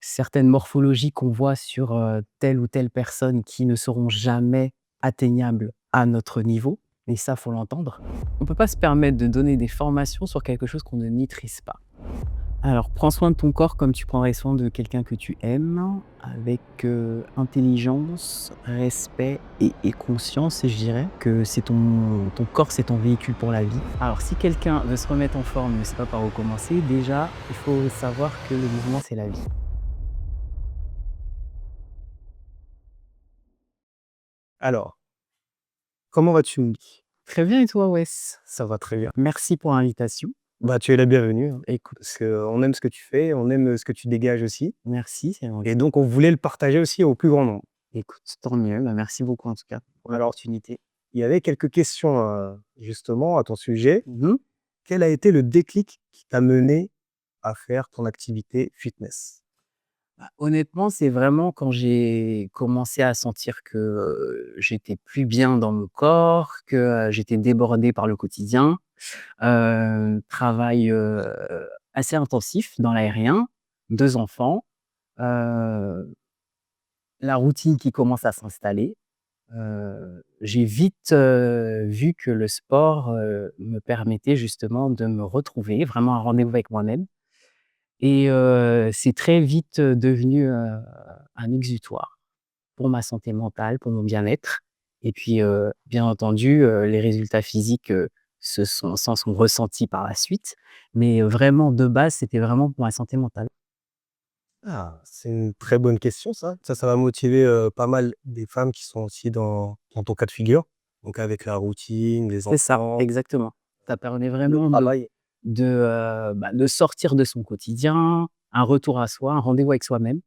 certaines morphologies qu'on voit sur, telle ou telle personne qui ne seront jamais atteignables à notre niveau et ça, faut l'entendre. On peut pas se permettre de donner des formations sur quelque chose qu'on ne maîtrise pas. Alors, prends soin de ton corps comme tu prendrais soin de quelqu'un que tu aimes, avec, intelligence, respect et conscience et je dirais que c'est ton corps, c'est ton véhicule pour la vie. Alors si quelqu'un veut se remettre en forme, ne sait pas par où commencer, déjà, il faut savoir que le mouvement, c'est la vie. Alors, comment vas-tu, Mouni? Très bien et toi, Wes? Ça va très bien. Merci pour l'invitation. Bah, tu es la bienvenue, hein, Écoute, parce qu'on aime ce que tu fais, on aime ce que tu dégages aussi. merci, c'est gentil. Et donc, on voulait le partager aussi au plus grand nombre. Écoute, tant mieux, bah, merci beaucoup en tout cas pour Alors, l'opportunité. il y avait quelques questions justement à ton sujet. Mmh. Quel a été le déclic qui t'a mené à faire ton activité fitness? Bah, honnêtement, c'est vraiment quand j'ai commencé à sentir que, j'étais plus bien dans mon corps, que, j'étais débordé par le quotidien. Travail, assez intensif dans l'aérien, 2 enfants, heu, la routine qui commence à s'installer. J'ai vite, vu que le sport, me permettait justement de me retrouver, vraiment un rendez-vous avec moi-même et c'est très vite, devenu, un exutoire pour ma santé mentale, pour mon bien-être et puis, bien entendu, les résultats physiques, s'en sont ressentis par la suite. Mais, vraiment de base, c'était vraiment pour ma santé mentale. Ah, c'est une très bonne question, ça. Ça va motiver pas mal des femmes qui sont aussi dans ton cas de figure. Donc, avec la routine, les C'est ça, enfants, exactement. Ça permet le vraiment travail. de sortir de son quotidien, un retour à soi, un rendez-vous avec soi-même.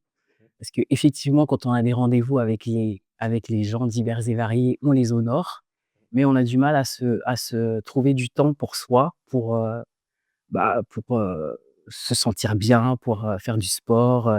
Parce qu'effectivement, quand on a des rendez-vous avec les gens divers et variés, on les honore, mais on a du mal à se trouver du temps pour soi, pour, se sentir bien, pour, faire du sport,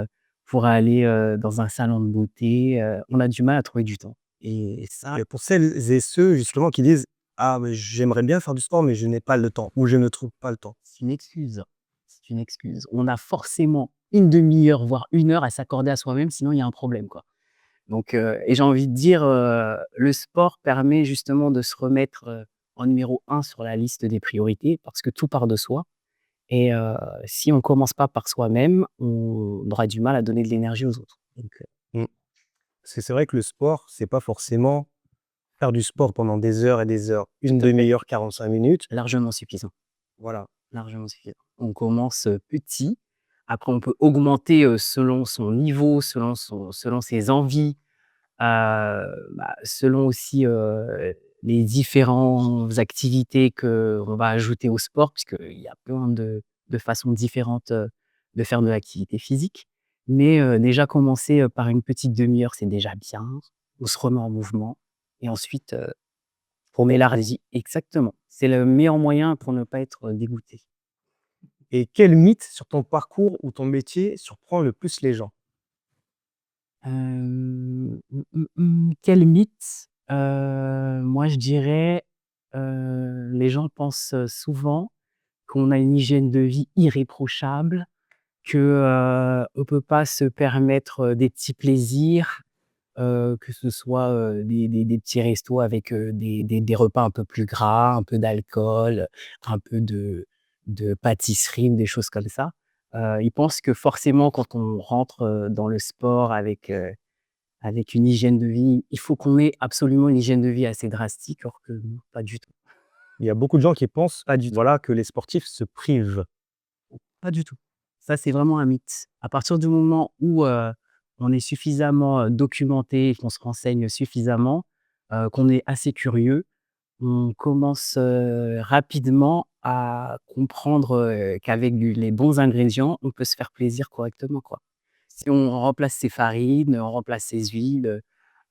pour aller, dans un salon de beauté, on a du mal à trouver du temps et ça, Et pour celles et ceux justement qui disent: «Ah mais j'aimerais bien faire du sport, mais je n'ai pas le temps» ou «Je ne trouve pas le temps». c'est une excuse. C'est une excuse. On a forcément une demi heure, voire une heure à s'accorder à soi-même, sinon il y a un problème, quoi. Donc et j'ai envie de dire, le sport permet justement de se remettre, en numéro un sur la liste des priorités parce que tout part de soi et si on commence pas par soi-même, on aura du mal à donner de l'énergie aux autres. Donc Mmh. Parce que c'est vrai que le sport, c'est pas forcément faire du sport pendant des heures et des heures. Une tout à fait, demi heure, 45 minutes, largement suffisant, voilà. largement suffisant. On commence, petit, après on peut augmenter, selon son niveau, selon ses envies, selon aussi, les différentes activités qu'on va ajouter au sport, puisqu'il y a plein de façons différentes, de faire de l'activité physique. Mais, déjà commencer, par une petite demi heure, c'est déjà bien. On se remet en mouvement et ensuite, on élargit. Exactement. C'est le meilleur moyen pour ne pas être, dégoûté. Et quel mythe sur ton parcours ou ton métier surprend le plus les gens? Quel mythe? Moi je dirais, les gens pensent, souvent qu'on a une hygiène de vie irréprochable, que, on peut pas se permettre, des petits plaisirs, que ce soit, des petits restos avec, des repas un peu plus gras, un peu d'alcool, un peu de pâtisserie des choses comme ça. Ils pensent que forcément quand on rentre, dans le sport avec une hygiène de vie, il faut qu'on ait absolument une hygiène de vie assez drastique, alors que non, pas du tout. Il y a beaucoup de gens qui pensent, Pas du tout. voilà, que les sportifs se privent. Pas du tout. Ça, c'est vraiment un mythe. À partir du moment où, on est suffisamment, documenté, qu'on se renseigne suffisamment, qu'on est assez curieux, on commence, rapidement à comprendre, qu'avec les bons ingrédients, on peut se faire plaisir correctement, quoi. Si on remplace ses farines, on remplace ses huiles,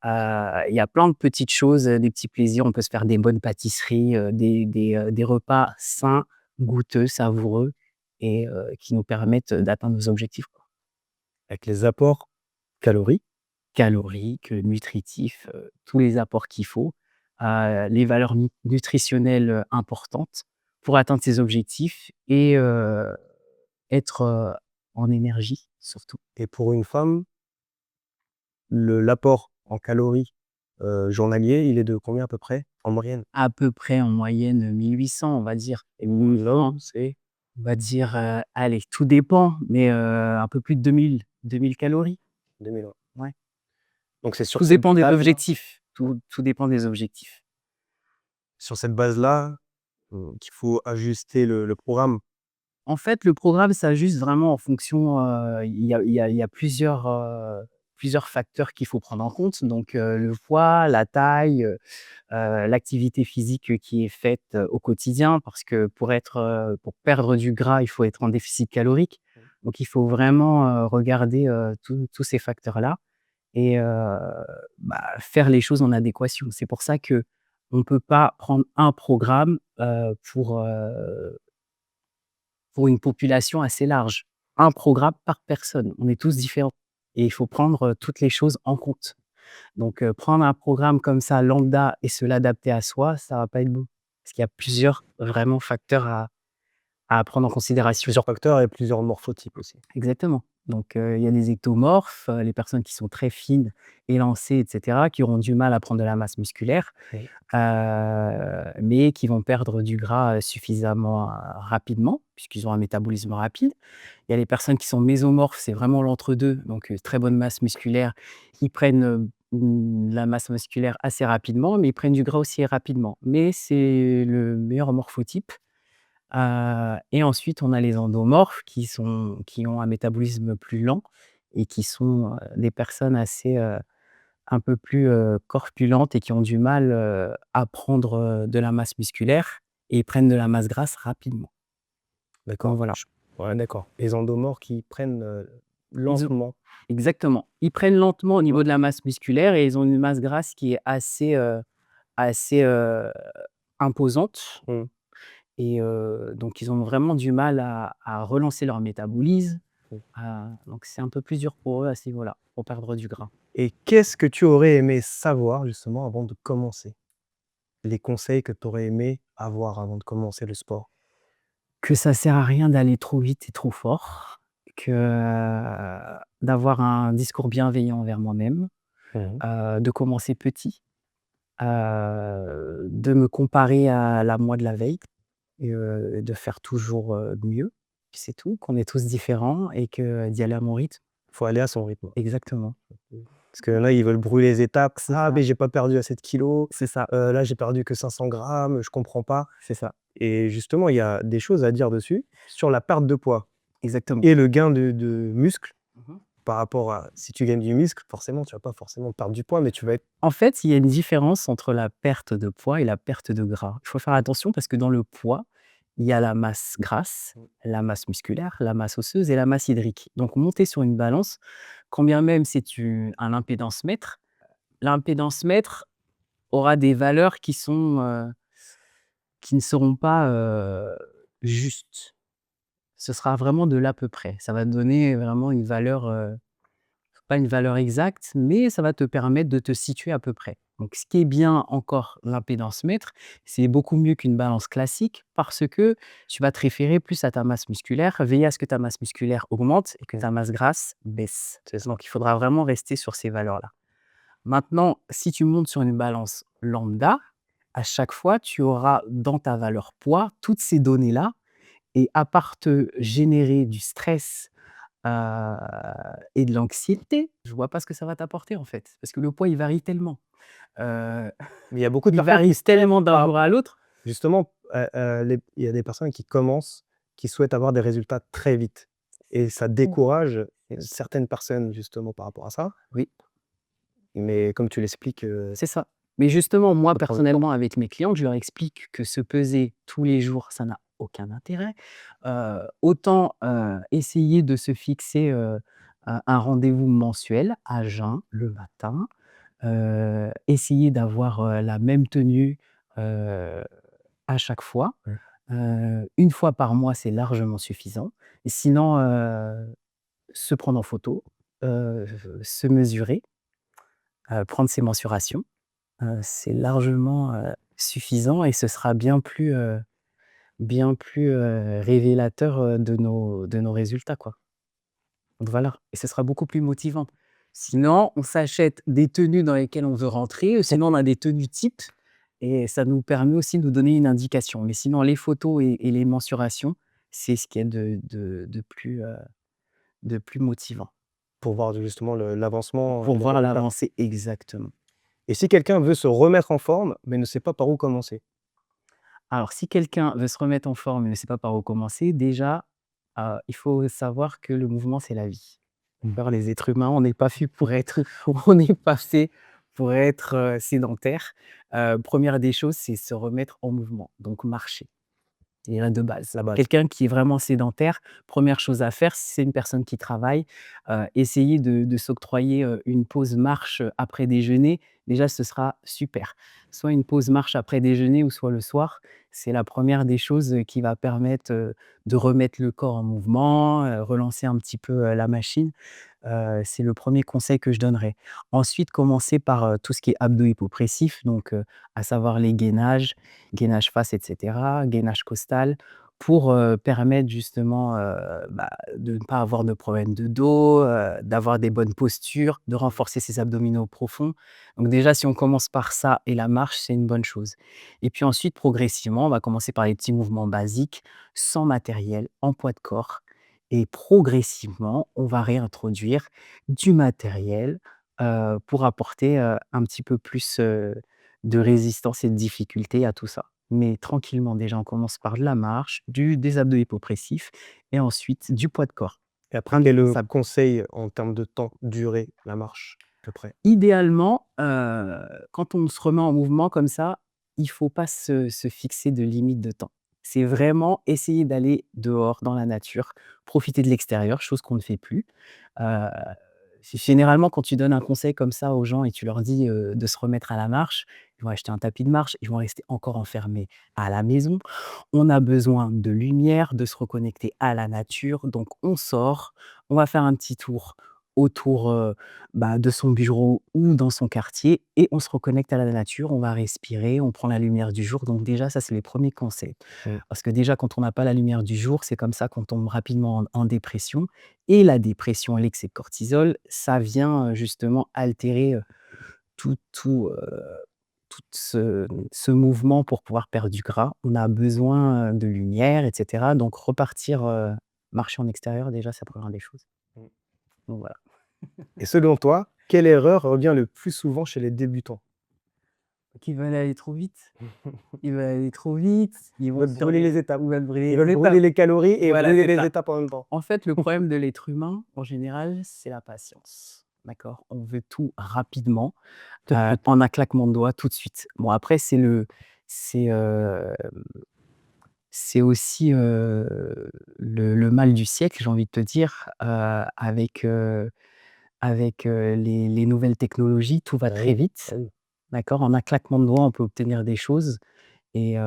il y a plein de petites choses, des petits plaisirs. On peut se faire des bonnes pâtisseries, des repas sains, goûteux, savoureux et qui nous permettent d'atteindre nos objectifs, quoi. Avec les apports caloriques. Caloriques, nutritifs, tous les apports qu'il faut, les valeurs nutritionnelles, importantes pour atteindre ces objectifs et être, en énergie surtout. Et pour une femme, l'apport en calories journalier, il est de combien à peu près en moyenne? À peu près en moyenne 1 800 on va dire et 1 800 C'est on va dire, allez tout dépend mais un peu plus de 2 000 calories. 2000, ouais. Ouais. Donc c'est Tout dépend des objectifs, tout dépend des objectifs. sur cette base-là, qu'il faut ajuster le programme. En fait, le programme s'ajuste vraiment en fonction, il y a plusieurs facteurs qu'il faut prendre en compte donc le poids, la taille, l'activité physique qui est faite, au quotidien parce que pour perdre du gras, il faut être en déficit calorique. Donc il faut vraiment, regarder, tous ces facteurs-là et faire les choses en adéquation. C'est pour ça qu'on ne peut pas prendre un programme, pour une population assez large. Un programme par personne. On est tous différents et il faut prendre, toutes les choses en compte. Donc prendre un programme comme ça lambda et se l'adapter à soi, ça va pas être bon. Parce qu'il y a plusieurs vraiment facteurs à prendre en considération. Plusieurs facteurs et plusieurs morphotypes aussi. Exactement. Donc il y a les ectomorphes, les personnes qui sont très fines, élancées et cetera, qui auront du mal à prendre de la masse musculaire, Oui. mais qui vont perdre du gras, suffisamment, rapidement, puisqu'ils ont un métabolisme rapide. Il y a les personnes qui sont mésomorphes, c'est vraiment l'entre-deux, donc très bonne masse musculaire. Ils prennent, la masse musculaire assez rapidement, mais ils prennent du gras aussi rapidement. Mais c'est le meilleur morphotype. Et ensuite, on a les endomorphes qui ont un métabolisme plus lent et qui sont, des personnes assez, un peu plus, corpulentes et qui ont du mal, à prendre, de la masse musculaire et ils prennent de la masse grasse rapidement. Donc D'accord. voilà. Ouais, d'accord. Les endomorphes qui prennent Ils ont lentement. Exactement. Ils prennent lentement au niveau de la masse musculaire et ils ont une masse grasse qui est assez, imposante Mm. et donc ils ont vraiment du mal à relancer leur métabolisme. Mm. Donc c'est un peu plus dur pour eux à ce niveau-là, pour perdre du gras. Et qu'est-ce que tu aurais aimé savoir justement avant de commencer? Les conseils que tu aurais aimé avoir avant de commencer le sport? Que ça sert à rien d'aller trop vite et trop fort, que, d'avoir un discours bienveillant envers moi-même, Mhm. de commencer petit, de me comparer à la moi de la veille et de faire toujours, mieux. C'est tout, qu'on est tous différents et que d'y aller à mon rythme. Faut aller à son rythme. Exactement. Parce qu'il y en a, ils veulent brûler les étapes. C'est Ah, ça, mais j'ai pas perdu assez de kilos. c'est ça, Là, j'ai perdu que 500 grammes, je comprends pas. c'est ça, Et justement, il y a des choses à dire dessus, sur la perte de poids exactement. et le gain de muscle. Mmh. Par rapport à si tu gagnes du muscle, forcément, tu vas pas forcément perdre du poids, mais tu vas être En fait, il y a une différence entre la perte de poids et la perte de gras. Il faut faire attention parce que dans le poids, il y a la masse grasse, la masse musculaire, la masse osseuse et la masse hydrique. Donc monter sur une balance, quand bien même c'est un impédance-mètre, l'impédance-mètre aura des valeurs qui ne seront pas, justes. Ce sera vraiment de l'à peu près. Ça va donner vraiment une valeur, pas une valeur exacte, mais ça va te permettre de te situer à peu près. Donc ce qui est bien encore l'impédance mètre, c'est beaucoup mieux qu'une balance classique parce que tu vas te référer plus à ta masse musculaire, veiller à ce que ta masse musculaire augmente et que ta masse grasse baisse. c'est ça. Donc il faudra vraiment rester sur ces valeurs-là. Maintenant, si tu montes sur une balance lambda, à chaque fois, tu auras dans ta valeur poids toutes ces données-là et à part te générer du stress et de l'anxiété, je vois pas ce que ça va t'apporter, en fait. Parce que le poids, il varie tellement. Heu, Mais il y a beaucoup de il personnes varie qui se plaignent tellement d'un par jour à l'autre. justement, il y a des personnes qui commencent, qui souhaitent avoir des résultats très vite et ça Mmh. décourage certaines personnes justement par rapport à ça. Oui, Mais comme tu l'expliques, c'est ça. Mais justement, moi, ça prend du temps. personnellement, avec mes clientes, je leur explique que se peser tous les jours, ça n'a aucun intérêt. Autant, essayer de se fixer, un rendez-vous mensuel à jeun le matin, essayer d'avoir, la même tenue, heu, à chaque fois. Mmh. 1 fois par mois, c'est largement suffisant. Et sinon, se prendre en photo, heu, se mesurer, prendre ses mensurations, c'est largement, suffisant et ce sera bien plus, révélateur, de nos résultats, quoi. Donc voilà, et ce sera beaucoup plus motivant. Sinon, on s'achète des tenues dans lesquelles on veut rentrer, sinon on a des tenues types et ça nous permet aussi de nous donner une indication. Mais sinon, les photos et les mensurations, c'est ce qui est de plus motivant Pour voir justement l'avancement pour étape voir par étape. l'avancée exactement. Et si quelqu'un veut se remettre en forme, mais ne sait pas par où commencer? Alors, si quelqu'un veut se remettre en forme et ne sait pas par où commencer, déjà, il faut savoir que le mouvement, c'est la vie. D'accord? Les êtres humains, on n'est pas fait pour être on n'est pas fait pour être, sédentaires. 1re des choses, c'est se remettre en mouvement, donc marcher. Et rien de base. La base. Quelqu'un qui est vraiment sédentaire, première chose à faire, si c'est une personne qui travaille, essayer de s'octroyer, une pause marche, après déjeuner. Déjà, ce sera super. Soit une pause marche après déjeuner ou soit le soir. C'est la première des choses, qui va permettre, de remettre le corps en mouvement, relancer un petit peu, la machine. C'est le premier conseil que je donnerais. Ensuite, commencer par, tout ce qui est abdos hypopressifs, donc à savoir les gainages, gainage face et cetera, gainage costal pour, permettre justement, de ne pas avoir de problème de dos, d'avoir des bonnes postures, de renforcer ses abdominaux profonds. Donc déjà, si on commence par ça et la marche, c'est une bonne chose. Et puis ensuite, progressivement, on va commencer par les petits mouvements basiques, sans matériel, en poids de corps et progressivement, on va réintroduire du matériel, pour apporter, un petit peu plus, de résistance et de difficulté à tout ça. Mais tranquillement, déjà, on commence par de la marche, des abdos hypopressifs et ensuite du poids de corps. Et après, quel est le Ça conseil en termes de temps, durée, la marche, à peu près? idéalement, quand on se remet en mouvement comme ça, il faut pas se fixer de limite de temps. C'est vraiment essayer d'aller dehors dans la nature, profiter de l'extérieur, chose qu'on ne fait plus. Heu, généralement, quand tu donnes un conseil comme ça aux gens et tu leur dis, de se remettre à la marche, ils vont acheter un tapis de marche, ils vont rester encore enfermés à la maison. On a besoin de lumière, de se reconnecter à la nature, donc on sort, on va faire un petit tour autour, de son bureau ou dans son quartier et on se reconnecte à la nature, on va respirer, on prend la lumière du jour, donc déjà ça, c'est les premiers conseils. Mmh. Parce que déjà quand on n'a pas la lumière du jour, c'est comme ça qu'on tombe rapidement en dépression et la dépression et l'excès de cortisol, ça vient, justement altérer, tout ce mouvement pour pouvoir perdre du gras. On a besoin, de lumière et cetera, donc repartir, marcher en extérieur déjà, c'est la 1re des choses. Mmh. Donc voilà. Et selon toi, quelle erreur revient le plus souvent chez les débutants? Qui veulent aller trop vite. Ils veulent aller trop vite, ils Ils vont veulent sur brûler des les étapes. ils veulent Ils brûler veulent brûler l'étape. les calories et Voilà, brûler c'est les ça. étapes en même temps. En fait, le problème de l'être humain, en général, c'est la patience. D'accord? On veut tout rapidement, en un claquement de doigts, tout de suite. Bon après c'est, hem, c'est aussi, le mal du siècle, j'ai envie de te dire, avec les nouvelles technologies, tout va Bah très oui, vite. bah oui. D'accord? En un claquement de doigts, on peut obtenir des choses et on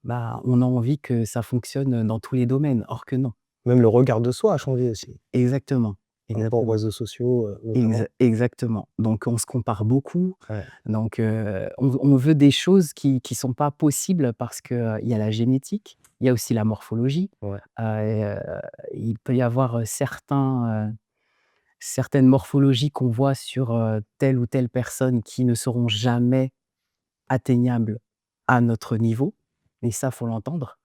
a envie que ça fonctionne, dans tous les domaines, or que non. Même le regard de soi a changé aussi, Exactement, par rapport aux exactement. réseaux sociaux, notamment. Exactement. Donc on se compare beaucoup, Ouais. donc on veut des choses qui sont pas possibles parce que, il y a la génétique, il y a aussi la morphologie. Ouais. Heu, il peut y avoir, certaines morphologies qu'on voit sur, telle ou telle personne qui ne seront jamais atteignables à notre niveau et ça, faut l'entendre.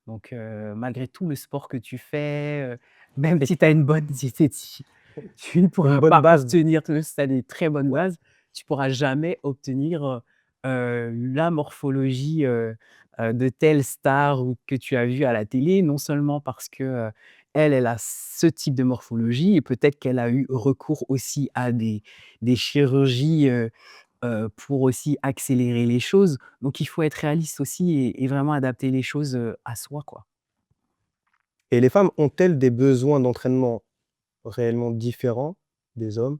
Donc malgré tout le sport que tu fais, même si tu as une bonne diététique, tu ne Une pourras bonne pas base. obtenir, même si tu as des très bonnes bases, tu pourras jamais obtenir, la morphologie, de telle star ou que tu as vue à la télé. Non seulement parce que, elle a ce type de morphologie et peut-être qu'elle a eu recours aussi à des chirurgies, pour aussi accélérer les choses. Donc il faut être réaliste aussi et vraiment adapter les choses, à soi, quoi. Et les femmes ont-elles des besoins d'entraînement réellement différents des hommes?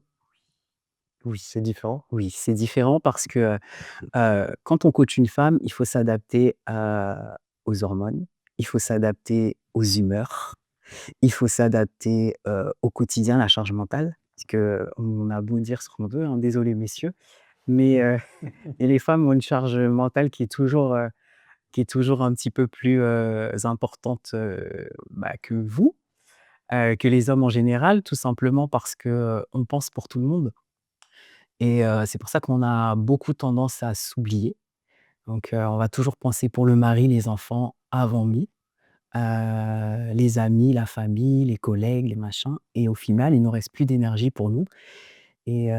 Oui, C'est différent? oui, c'est différent parce que, quand on coach une femme, il faut s'adapter, aux hormones, il faut s'adapter aux humeurs, il faut s'adapter, au quotidien, la charge mentale. Parce qu'on a beau dire ce qu'on veut, hein, désolé messieurs, mais et les femmes ont une charge mentale qui est toujours un petit peu plus, importante, que vous. que les hommes en général, tout simplement parce que, on pense pour tout le monde et c'est pour ça qu'on a beaucoup tendance à s'oublier. Donc on va toujours penser pour le mari, les enfants avant nous, les amis, la famille, les collègues, les machins et au final, il nous reste plus d'énergie pour nous et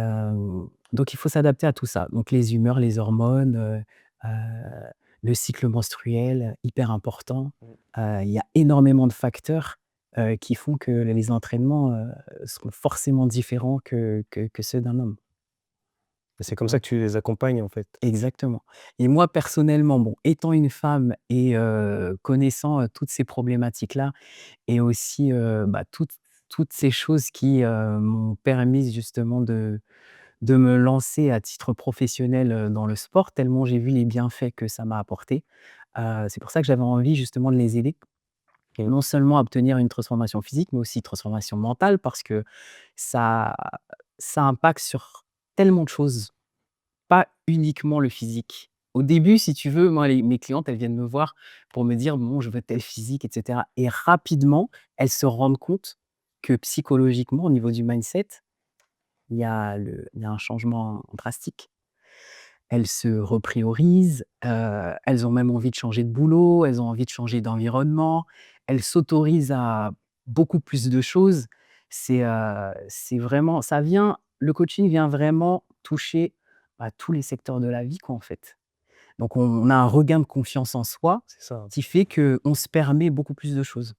donc il faut s'adapter à tout ça. Donc les humeurs, les hormones, le cycle menstruel, hyper important. Mmh. Il y a énormément de facteurs, qui font que les entraînements, seront forcément différents que ceux d'un homme. Et c'est Donc comme ça que tu les accompagnes, en fait? exactement et moi personnellement, bon, étant une femme et connaissant, toutes ces problématiques-là et aussi, bah, toutes ces choses qui, m'ont permis justement de me lancer à titre professionnel, dans le sport, tellement j'ai vu les bienfaits que ça m'a apporté. C'est pour ça que j'avais envie justement de les aider, Mmh. non seulement à obtenir une transformation physique, mais aussi une transformation mentale parce que ça ça impacte sur tellement de choses, pas uniquement le physique. Au début, si tu veux, moi, mes clientes, elles viennent me voir pour me dire: «Bon, je veux tel physique» et cetera et rapidement, elles se rendent compte que psychologiquement, au niveau du mindset, il y a un changement drastique. Elles se repriorisent, elles ont même envie de changer de boulot, elles ont envie de changer d'environnement, elles s'autorisent à beaucoup plus de choses. C'est vraiment ça vient le coaching vient vraiment toucher, bah, tous les secteurs de la vie, quoi, en fait. Donc on a un regain de confiance en soi C'est ça. qui fait qu'on se permet beaucoup plus de choses.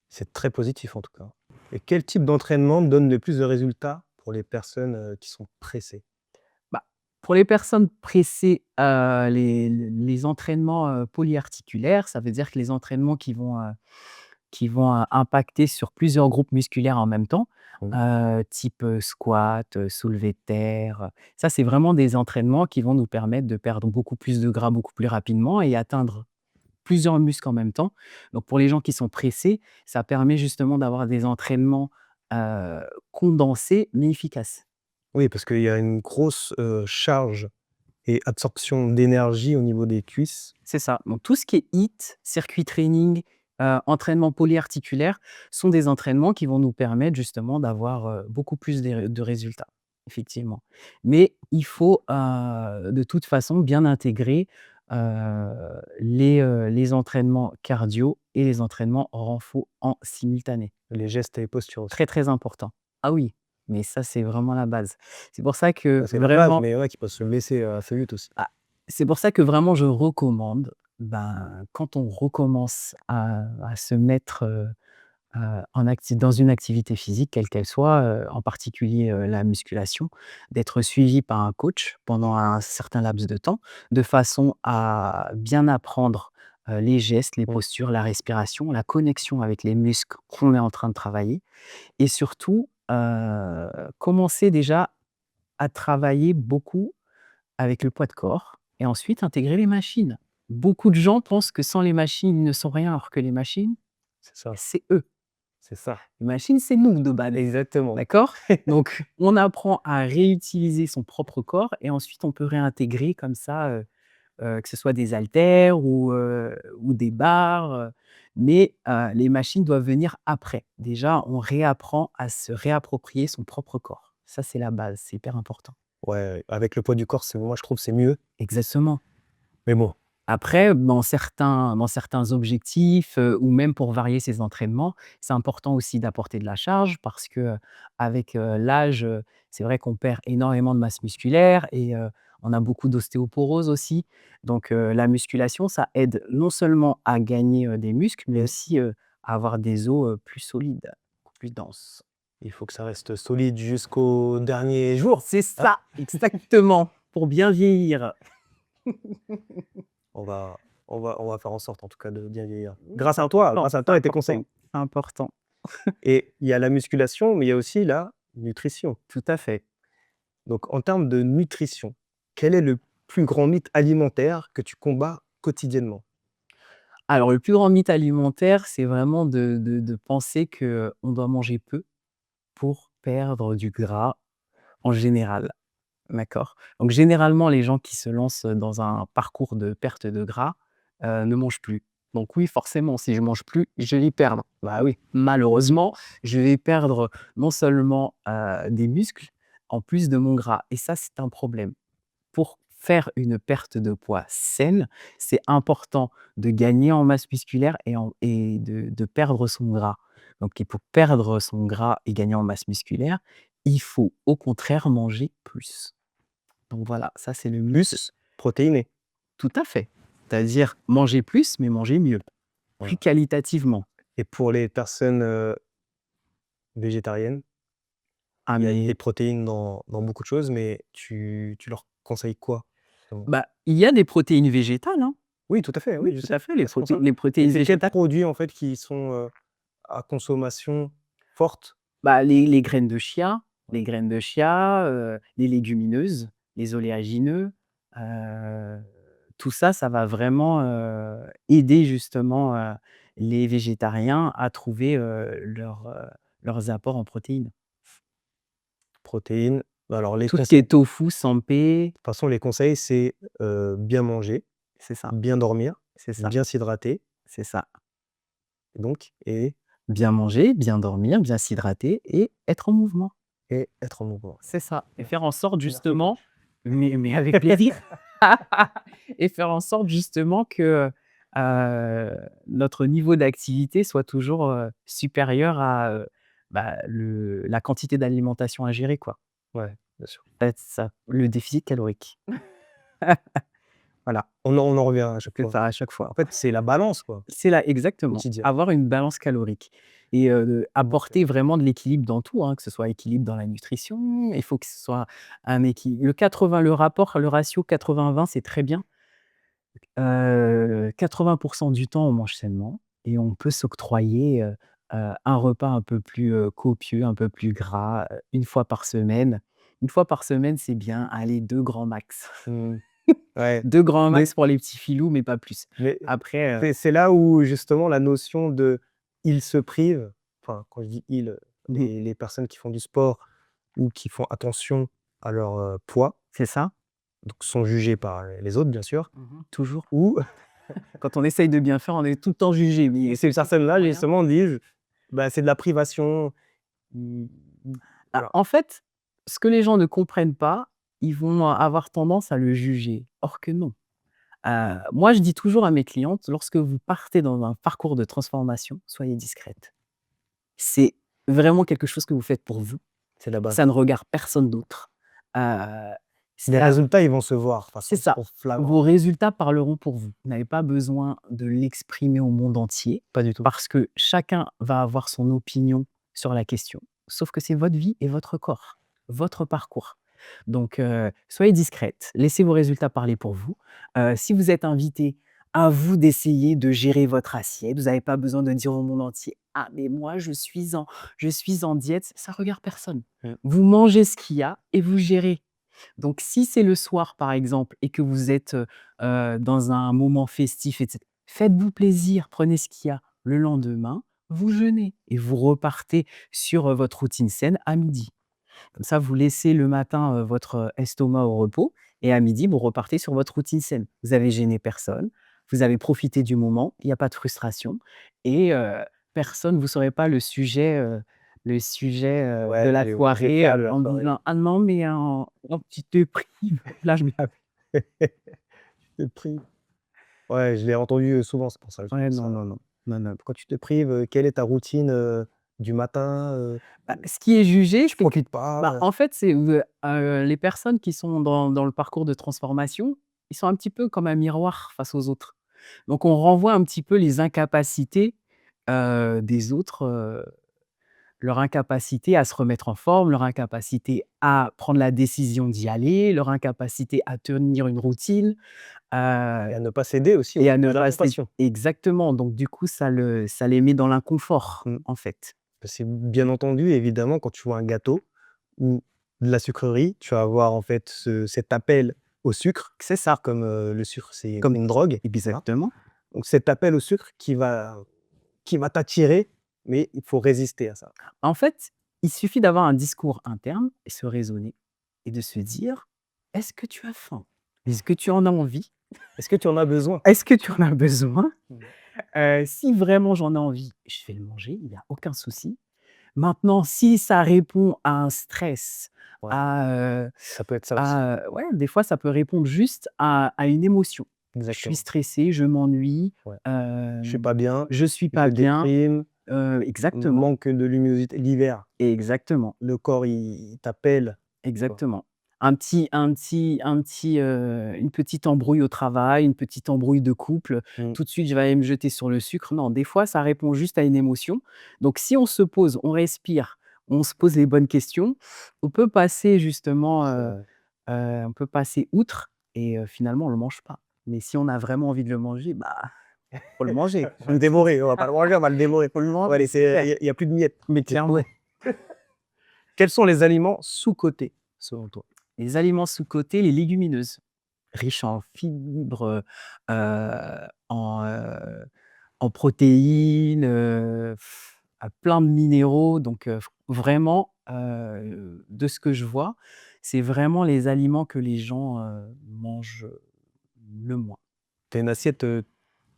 C'est très positif, en tout cas. Et quel type d'entraînement donne le plus de résultats pour les personnes, qui sont pressées? Bah, pour les personnes pressées, les entraînements, polyarticulaires, ça veut dire que les entraînements qui vont, impacter sur plusieurs groupes musculaires en même temps, Mmh. type, squat, soulevé de terre, ça, c'est vraiment des entraînements qui vont nous permettre de perdre beaucoup plus de gras beaucoup plus rapidement et atteindre plusieurs muscles en même temps. Donc pour les gens qui sont pressés, ça permet justement d'avoir des entraînements, heu, condensés mais efficaces. Oui, parce qu'il y a une grosse, charge et absorption d'énergie au niveau des cuisses. C'est ça. Donc tout ce qui est HIIT, circuit training, entraînement polyarticulaire sont des entraînements qui vont nous permettre justement d'avoir, beaucoup plus de résultats, effectivement. Mais il faut, de toute façon bien intégrer, les entraînements cardio et les entraînements renfo en simultané. Les gestes et les postures aussi. Très, très important. Ah oui, mais ça, c'est vraiment la base. C'est pour ça Bah, que c'est la base, vraiment mais ouais, qui peuvent se blesser, assez vite aussi. ah, c'est pour ça que vraiment je recommande, ben, quand on recommence à se mettre, dans une activité physique, quelle qu'elle soit, en particulier, la musculation, d'être suivi par un coach pendant un certain laps de temps, de façon à bien apprendre, les gestes, les Mmh. postures, la respiration, la connexion avec les muscles qu'on est en train de travailler et surtout, commencer déjà à travailler beaucoup avec le poids de corps et ensuite intégrer les machines. Beaucoup de gens pensent que sans les machines, ils ne sont rien, alors que les machines, C'est ça, c'est eux. c'est ça. Les machines, c'est nous de base, Exactement. d'accord? Donc on apprend à réutiliser son propre corps et ensuite on peut réintégrer comme ça, que ce soit des haltères ou des barres, mais les machines doivent venir après. Déjà, on réapprend à se réapproprier son propre corps. Ça, c'est la base, c'est hyper important. Ouais, avec le poids du corps, c'est moi, je trouve, c'est mieux. Exactement. Mais bon, Après, dans certains objectifs, ou même pour varier ses entraînements, c'est important aussi d'apporter de la charge parce que, avec, l'âge, c'est vrai qu'on perd énormément de masse musculaire et on a beaucoup d'ostéoporose aussi. Donc la musculation, ça aide non seulement à gagner, des muscles, mais mmh, aussi, à avoir des os, plus solides, plus denses. il faut que ça reste solide jusqu'au dernier jour, C'est hein? ça, exactement, pour bien vieillir. On va on va faire en sorte, en tout cas, de bien vieillir. Oui, c'est important, Grâce à c'est toi et tes conseils. important, c'est important. Et il y a la musculation, mais il y a aussi la nutrition. Tout à fait. Donc en termes de nutrition, quel est le plus grand mythe alimentaire que tu combats quotidiennement? Alors le plus grand mythe alimentaire, c'est vraiment de penser qu'on doit manger peu pour perdre du gras en général, d'accord? Donc généralement, les gens qui se lancent dans un parcours de perte de gras, ne mangent plus. Donc oui, forcément, si je mange plus, je vais perdre. Bah oui. Malheureusement, je vais perdre non seulement, des muscles, en plus de mon gras et ça, c'est un problème. Pour faire une perte de poids saine, c'est important de gagner en masse musculaire et de perdre son gras. Donc et pour perdre son gras et gagner en masse musculaire, il faut au contraire manger plus. Donc voilà, ça c'est le mythe. Plus protéiné. Tout à fait. C'est-à-dire manger plus, mais manger mieux, plus Voilà. qualitativement. Et pour les personnes, végétariennes, Ah il y a mais des protéines dans beaucoup de choses, mais tu leur conseilles quoi, justement? bah, il y a des protéines végétales, hein. Oui, tout à fait, Oui, oui, je tout sais. à fait, Bah, c'est pour ça. les Et protéines c'est quels végétales. produits, en fait, qui sont, à consommation forte? Bah, les graines de chia, les légumineuses, les oléagineux, heu, tout ça, ça va vraiment, aider justement, les végétariens à trouver, leurs apports en protéines. Protéines. Bah, alors les Tout ce qui conseils est tofu, tempeh, de toute façon, les conseils, c'est, bien manger, c'est ça, bien dormir, c'est ça, bien s'hydrater, c'est ça. et Bien manger, bien dormir, bien s'hydrater et être en mouvement. être en mouvement. C'est ça et Merci. faire en sorte Merci. justement mais avec plaisir et faire en sorte justement que, notre niveau d'activité soit toujours, supérieur à, la quantité d'alimentation à gérer, quoi. Ouais, bien sûr. En ça, le déficit calorique. Voilà, On en revient à chaque c'est fois. ça à chaque fois. En fait, c'est la balance, quoi, C'est là exactement, quotidien. avoir une balance calorique et Donc apporter vraiment de l'équilibre dans tout, hein, que ce soit équilibre dans la nutrition, il faut que ce soit un équilibre. Le ratio 80-20, c'est très bien. 80 du temps, on mange sainement et on peut s'octroyer, un repas un peu plus, copieux, un peu plus gras, 1 fois par semaine. 1 fois par semaine, c'est bien, allez 2 grands max. mmh, ouais, 2 grands mais max pour les petits filous, mais pas plus. mais Après, c'est là où justement la notion de «ils se privent», enfin, quand je dis «ils», mmh, les personnes qui font du sport ou qui font attention à leur, poids, c'est ça. donc sont jugées par les autres, bien sûr, Toujours. ou Quand on essaye de bien faire, on est tout le temps jugé, et mais ces c'est pour personnes-là, rien. justement, disent: «Bah, c'est de la privation». Mmh, Bah, voilà. en fait, ce que les gens ne comprennent pas, ils vont avoir tendance à le juger. Or que non. Moi, je dis toujours à mes clientes, lorsque vous partez dans un parcours de transformation, soyez discrète. C'est vraiment quelque chose que vous faites pour vous. C'est la base. Ça ne regarde personne d'autre. Heu, Les ça résultats, ils vont se voir, de toute c'est façon, ils ça. seront flagrants. Vos résultats parleront pour vous. Vous n'avez pas besoin de l'exprimer au monde entier, Pas du tout. parce que chacun va avoir son opinion sur la question. Sauf que c'est votre vie et votre corps, votre parcours. Donc, soyez discrète, laissez vos résultats parler pour vous. Si vous êtes invité, à vous d'essayer de gérer votre assiette. Vous n'avez pas besoin de dire au monde entier: «Ah mais moi je suis en diète», ça regarde personne. Mmh. Vous mangez ce qu'il y a et vous gérez. Donc si c'est le soir, par exemple, et que vous êtes, dans un moment festif et cetera, faites-vous plaisir, prenez ce qu'il y a. Le lendemain, vous jeûnez et vous repartez sur, votre routine saine à midi. Comme ça, vous laissez le matin, votre, estomac au repos et à midi, vous repartez sur votre routine saine. Vous avez gêné personne, vous avez profité du moment, il y a pas de frustration et personne vous serez pas le sujet, de Ouais, la les soirée, récals de la en soirée. disant: «Ah non, mais tu te prives». Là, je me Le prix. Ouais, je l'ai entendu, souvent, c'est pour ça que je ouais, trouve non, ça. non, non. Non, non. Pourquoi tu te prives? Quelle est ta routine, du matin? Bah, ce qui est jugé, Tu c'est que profites pas, bah, en fait, c'est, les personnes qui sont dans le parcours de transformation, ils sont un petit peu comme un miroir face aux autres. Donc on renvoie un petit peu les incapacités, des autres, leur incapacité à se remettre en forme, leur incapacité à prendre la décision d'y aller, leur incapacité à tenir une routine, et à ne pas céder aussi et aux à ne à la pas se tentation. exactement, donc du coup, ça les met dans l'inconfort, Mmh. en fait. C'est bien entendu, évidemment, quand tu vois un gâteau ou de la sucrerie, tu vas avoir, en fait, cet appel au sucre, C'est ça, comme, le sucre, c'est comme une drogue, voilà. exactement. Donc cet appel au sucre qui va t'attirer, mais il faut résister à ça. En fait, il suffit d'avoir un discours interne et se raisonner et de se dire: «Est-ce que tu as faim? Mmh. Est-ce que tu en as envie? Est-ce que tu en as besoin? Est-ce que tu en as besoin?» Mmh. Si vraiment j'en ai envie, je vais le manger, il y a aucun souci. Maintenant, si ça répond à un stress, Ouais, à, ça peut être ça aussi. ouais, des fois, ça peut répondre juste à une émotion. Je suis Exactement, stressé, je m'ennuie, ouais. Je suis hem, pas bien, je suis je pas bien. déprime, Exactement, manque de luminosité. L'hiver, exactement, le corps il t'appelle, tu vois? exactement. Une petite embrouille au travail, une petite embrouille de couple, Mmh, tout de suite, je vais aller me jeter sur le sucre. Non, des fois, ça répond juste à une émotion. Donc si on se pose, on respire, on se pose les bonnes questions, on peut passer justement, c'est vrai. on peut passer outre et finalement, on le mange pas. Mais si on a vraiment envie de le manger, bah, faut le manger. Faut le dévorer, on va pas le manger, on va le dévorer. Faut le On va manger, c'est laisser, clair. il y a plus de miettes. Mais clairement. Quels sont les aliments sous-cotés, selon toi? Les aliments sous-cotés, les légumineuses, riches en fibres, en, en protéines, à plein de minéraux donc vraiment, de ce que je vois, c'est vraiment les aliments que les gens, mangent, le moins. Tu as une assiette,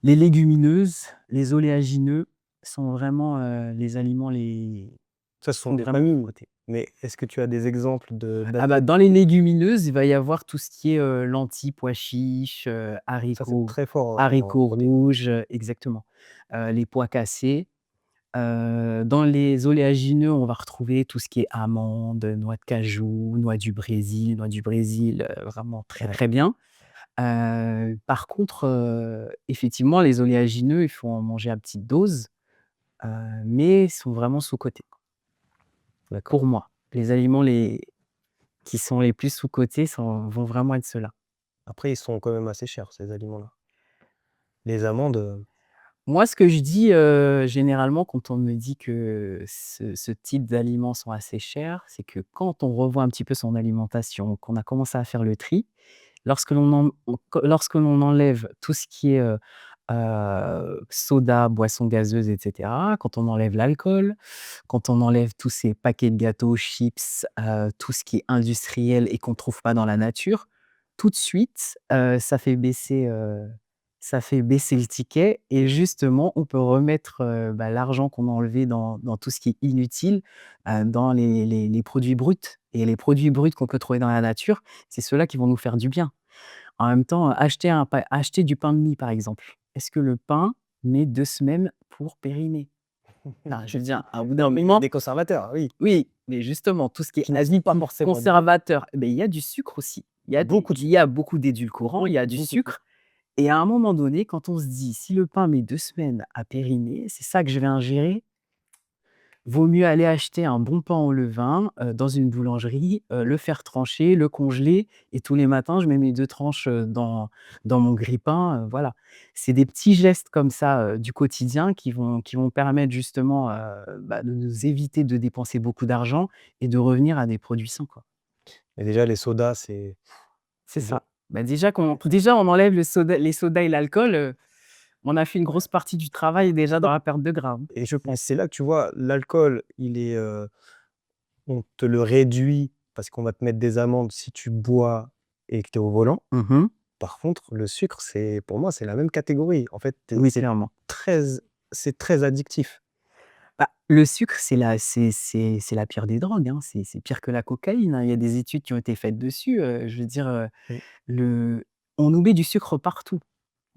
Les légumineuses, les oléagineux sont vraiment, les aliments ça ce qui sont sont des vraiment familles, sous-cotés. mais est-ce que tu as des exemples Ah bah, d'assiettes? dans les légumineuses, il va y avoir tout ce qui est, lentilles, pois chiches, Ça, c'est très fort en haricots protéines. rouges, exactement. Les pois cassés. Dans les oléagineux, on va retrouver tout ce qui est amandes, noix de cajou, noix du Brésil, vraiment très, Ouais. très bien. Par contre, effectivement, les oléagineux, il faut en manger à petite dose, heu, mais sont vraiment sous-cotés, D'accord. pour moi. Les aliments qui sont les plus sous-cotés vont vraiment être ceux-là. Après, ils sont quand même assez chers, ces aliments-là. Les amandes, Moi, ce que je dis, généralement quand on me dit que ce type d'aliments sont assez chers, c'est que quand on revoit un petit peu son alimentation, qu'on a commencé à faire le tri, lorsque l'on enlève tout ce qui est, soda, boissons gazeuses et cetera, quand on enlève l'alcool, quand on enlève tous ces paquets de gâteaux, chips, tout ce qui est industriel et qu'on ne trouve pas dans la nature, tout de suite, ça fait baisser le ticket et justement, on peut remettre, bah, l'argent qu'on a enlevé dans tout ce qui est inutile, dans les produits bruts et les produits bruts qu'on peut trouver dans la nature, c'est ceux-là qui vont nous faire du bien. En même temps, acheter du pain de mie, par exemple. Est-ce que le pain met 2 semaines pour périmer? Enfin, je veux dire, à bout d'un des moment conservateurs, oui, oui, mais justement, tout ce qui est qui ne sont pas additif, forcément conservateur, eh beh, il y a du sucre aussi. beaucoup de Il sucre, y a beaucoup d'édulcorants, il y a du beaucoup de sucre sucre. et à un moment donné, quand on se dit: «Si le pain met 2 semaines à périmer, c'est ça que je vais ingérer», vaut mieux aller acheter un bon pain au levain, dans une boulangerie, le faire trancher, le congeler et tous les matins, je mets mes 2 tranches, dans mon grille-pain, voilà. C'est des petits gestes comme ça, du quotidien qui vont permettre justement, bah, de nous éviter de dépenser beaucoup d'argent et de revenir à des produits sains, quoi. Mais déjà les sodas, C'est c'est dur. ça. Bah, déjà on enlève les sodas et l'alcool, on a fait une grosse partie du travail déjà dans Non, la perte de gras, hein, et je c'est pense. là que tu vois, l'alcool, on te le réduit parce qu'on va te mettre des amendes si tu bois et que tu es au volant. Mmh. Par contre, le sucre, pour moi, c'est la même catégorie. En fait, Oui, clairement. très c'est très addictif. Bah, le sucre, c'est la pire des drogues, hein. C'est pire que la cocaïne, hein. Il y a des études qui ont été faites dessus, je veux dire, Mmh. le on nous met du sucre partout.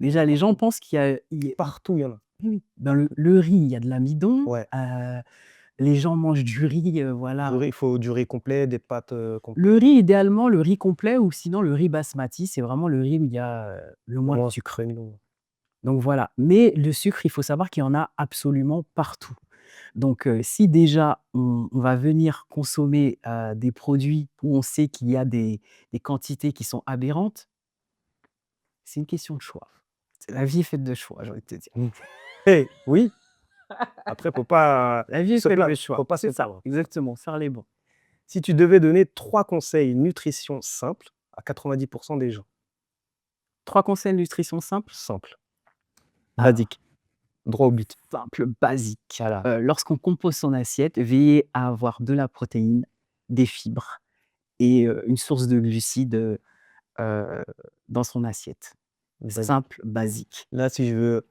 Déjà, les gens Partout, pensent qu'il y a partout, il y en a. oui, oui, dans le riz, il y a de l'amidon, Ouais, les gens mangent du riz, voilà. il faut du riz complet, des pâtes, complètes. Le riz, idéalement, le riz complet ou sinon le riz basmati, c'est vraiment le riz où il y a, le moins de Moins sucre. premium. Donc voilà. Mais le sucre, il faut savoir qu'il y en a absolument partout. Donc, si déjà on va venir consommer, des produits où on sait qu'il y a des quantités qui sont aberrantes, c'est une question de choix. La vie est faite de choix, j'ai envie de te dire. Mmh. Eh oui, après faut pas La vie est se faite de plaindre, choix. faut pas se C'est ça, plaindre. exactement, faire les bons. Si tu devais donner 3 conseils nutrition simples à 90 des gens, 3 conseils de nutrition simples? simples, Alors, basiques, droit au but. simple, basique, Voilà, lorsqu'on compose son assiette, veillez à avoir de la protéine, des fibres et une source de glucides, dans son assiette. basique. Simple, basique. Là, si je veux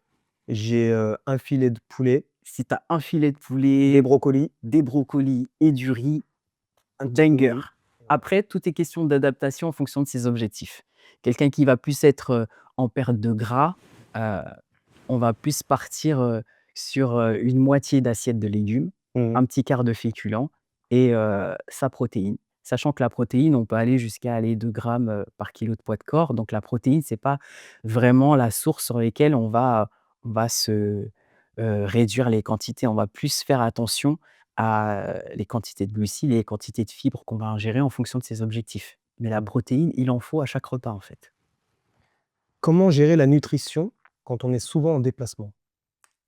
j'ai, un filet de poulet, Si tu as un filet de des poulet, brocolis, des brocolis et du riz, un petit peu de banger. riz. Après, tout est question d'adaptation en fonction de ses objectifs. Quelqu'un qui va plus être, en perte de gras, heu, on va plus partir, sur, une moitié d'assiette de légumes, Mmh. un petit quart de féculents et sa protéine. Sachant que la protéine, on peut aller jusqu'à 2 grammes, par kilo de poids de corps. Donc la protéine, c'est pas vraiment la source sur lesquelles on va se, réduire les quantités. On va plus faire attention à les quantités de glucides et les quantités de fibres qu'on va ingérer en fonction de ses objectifs. Mais la Mmh. protéine, il en faut à chaque repas, en fait. Comment gérer la nutrition quand on est souvent en déplacement?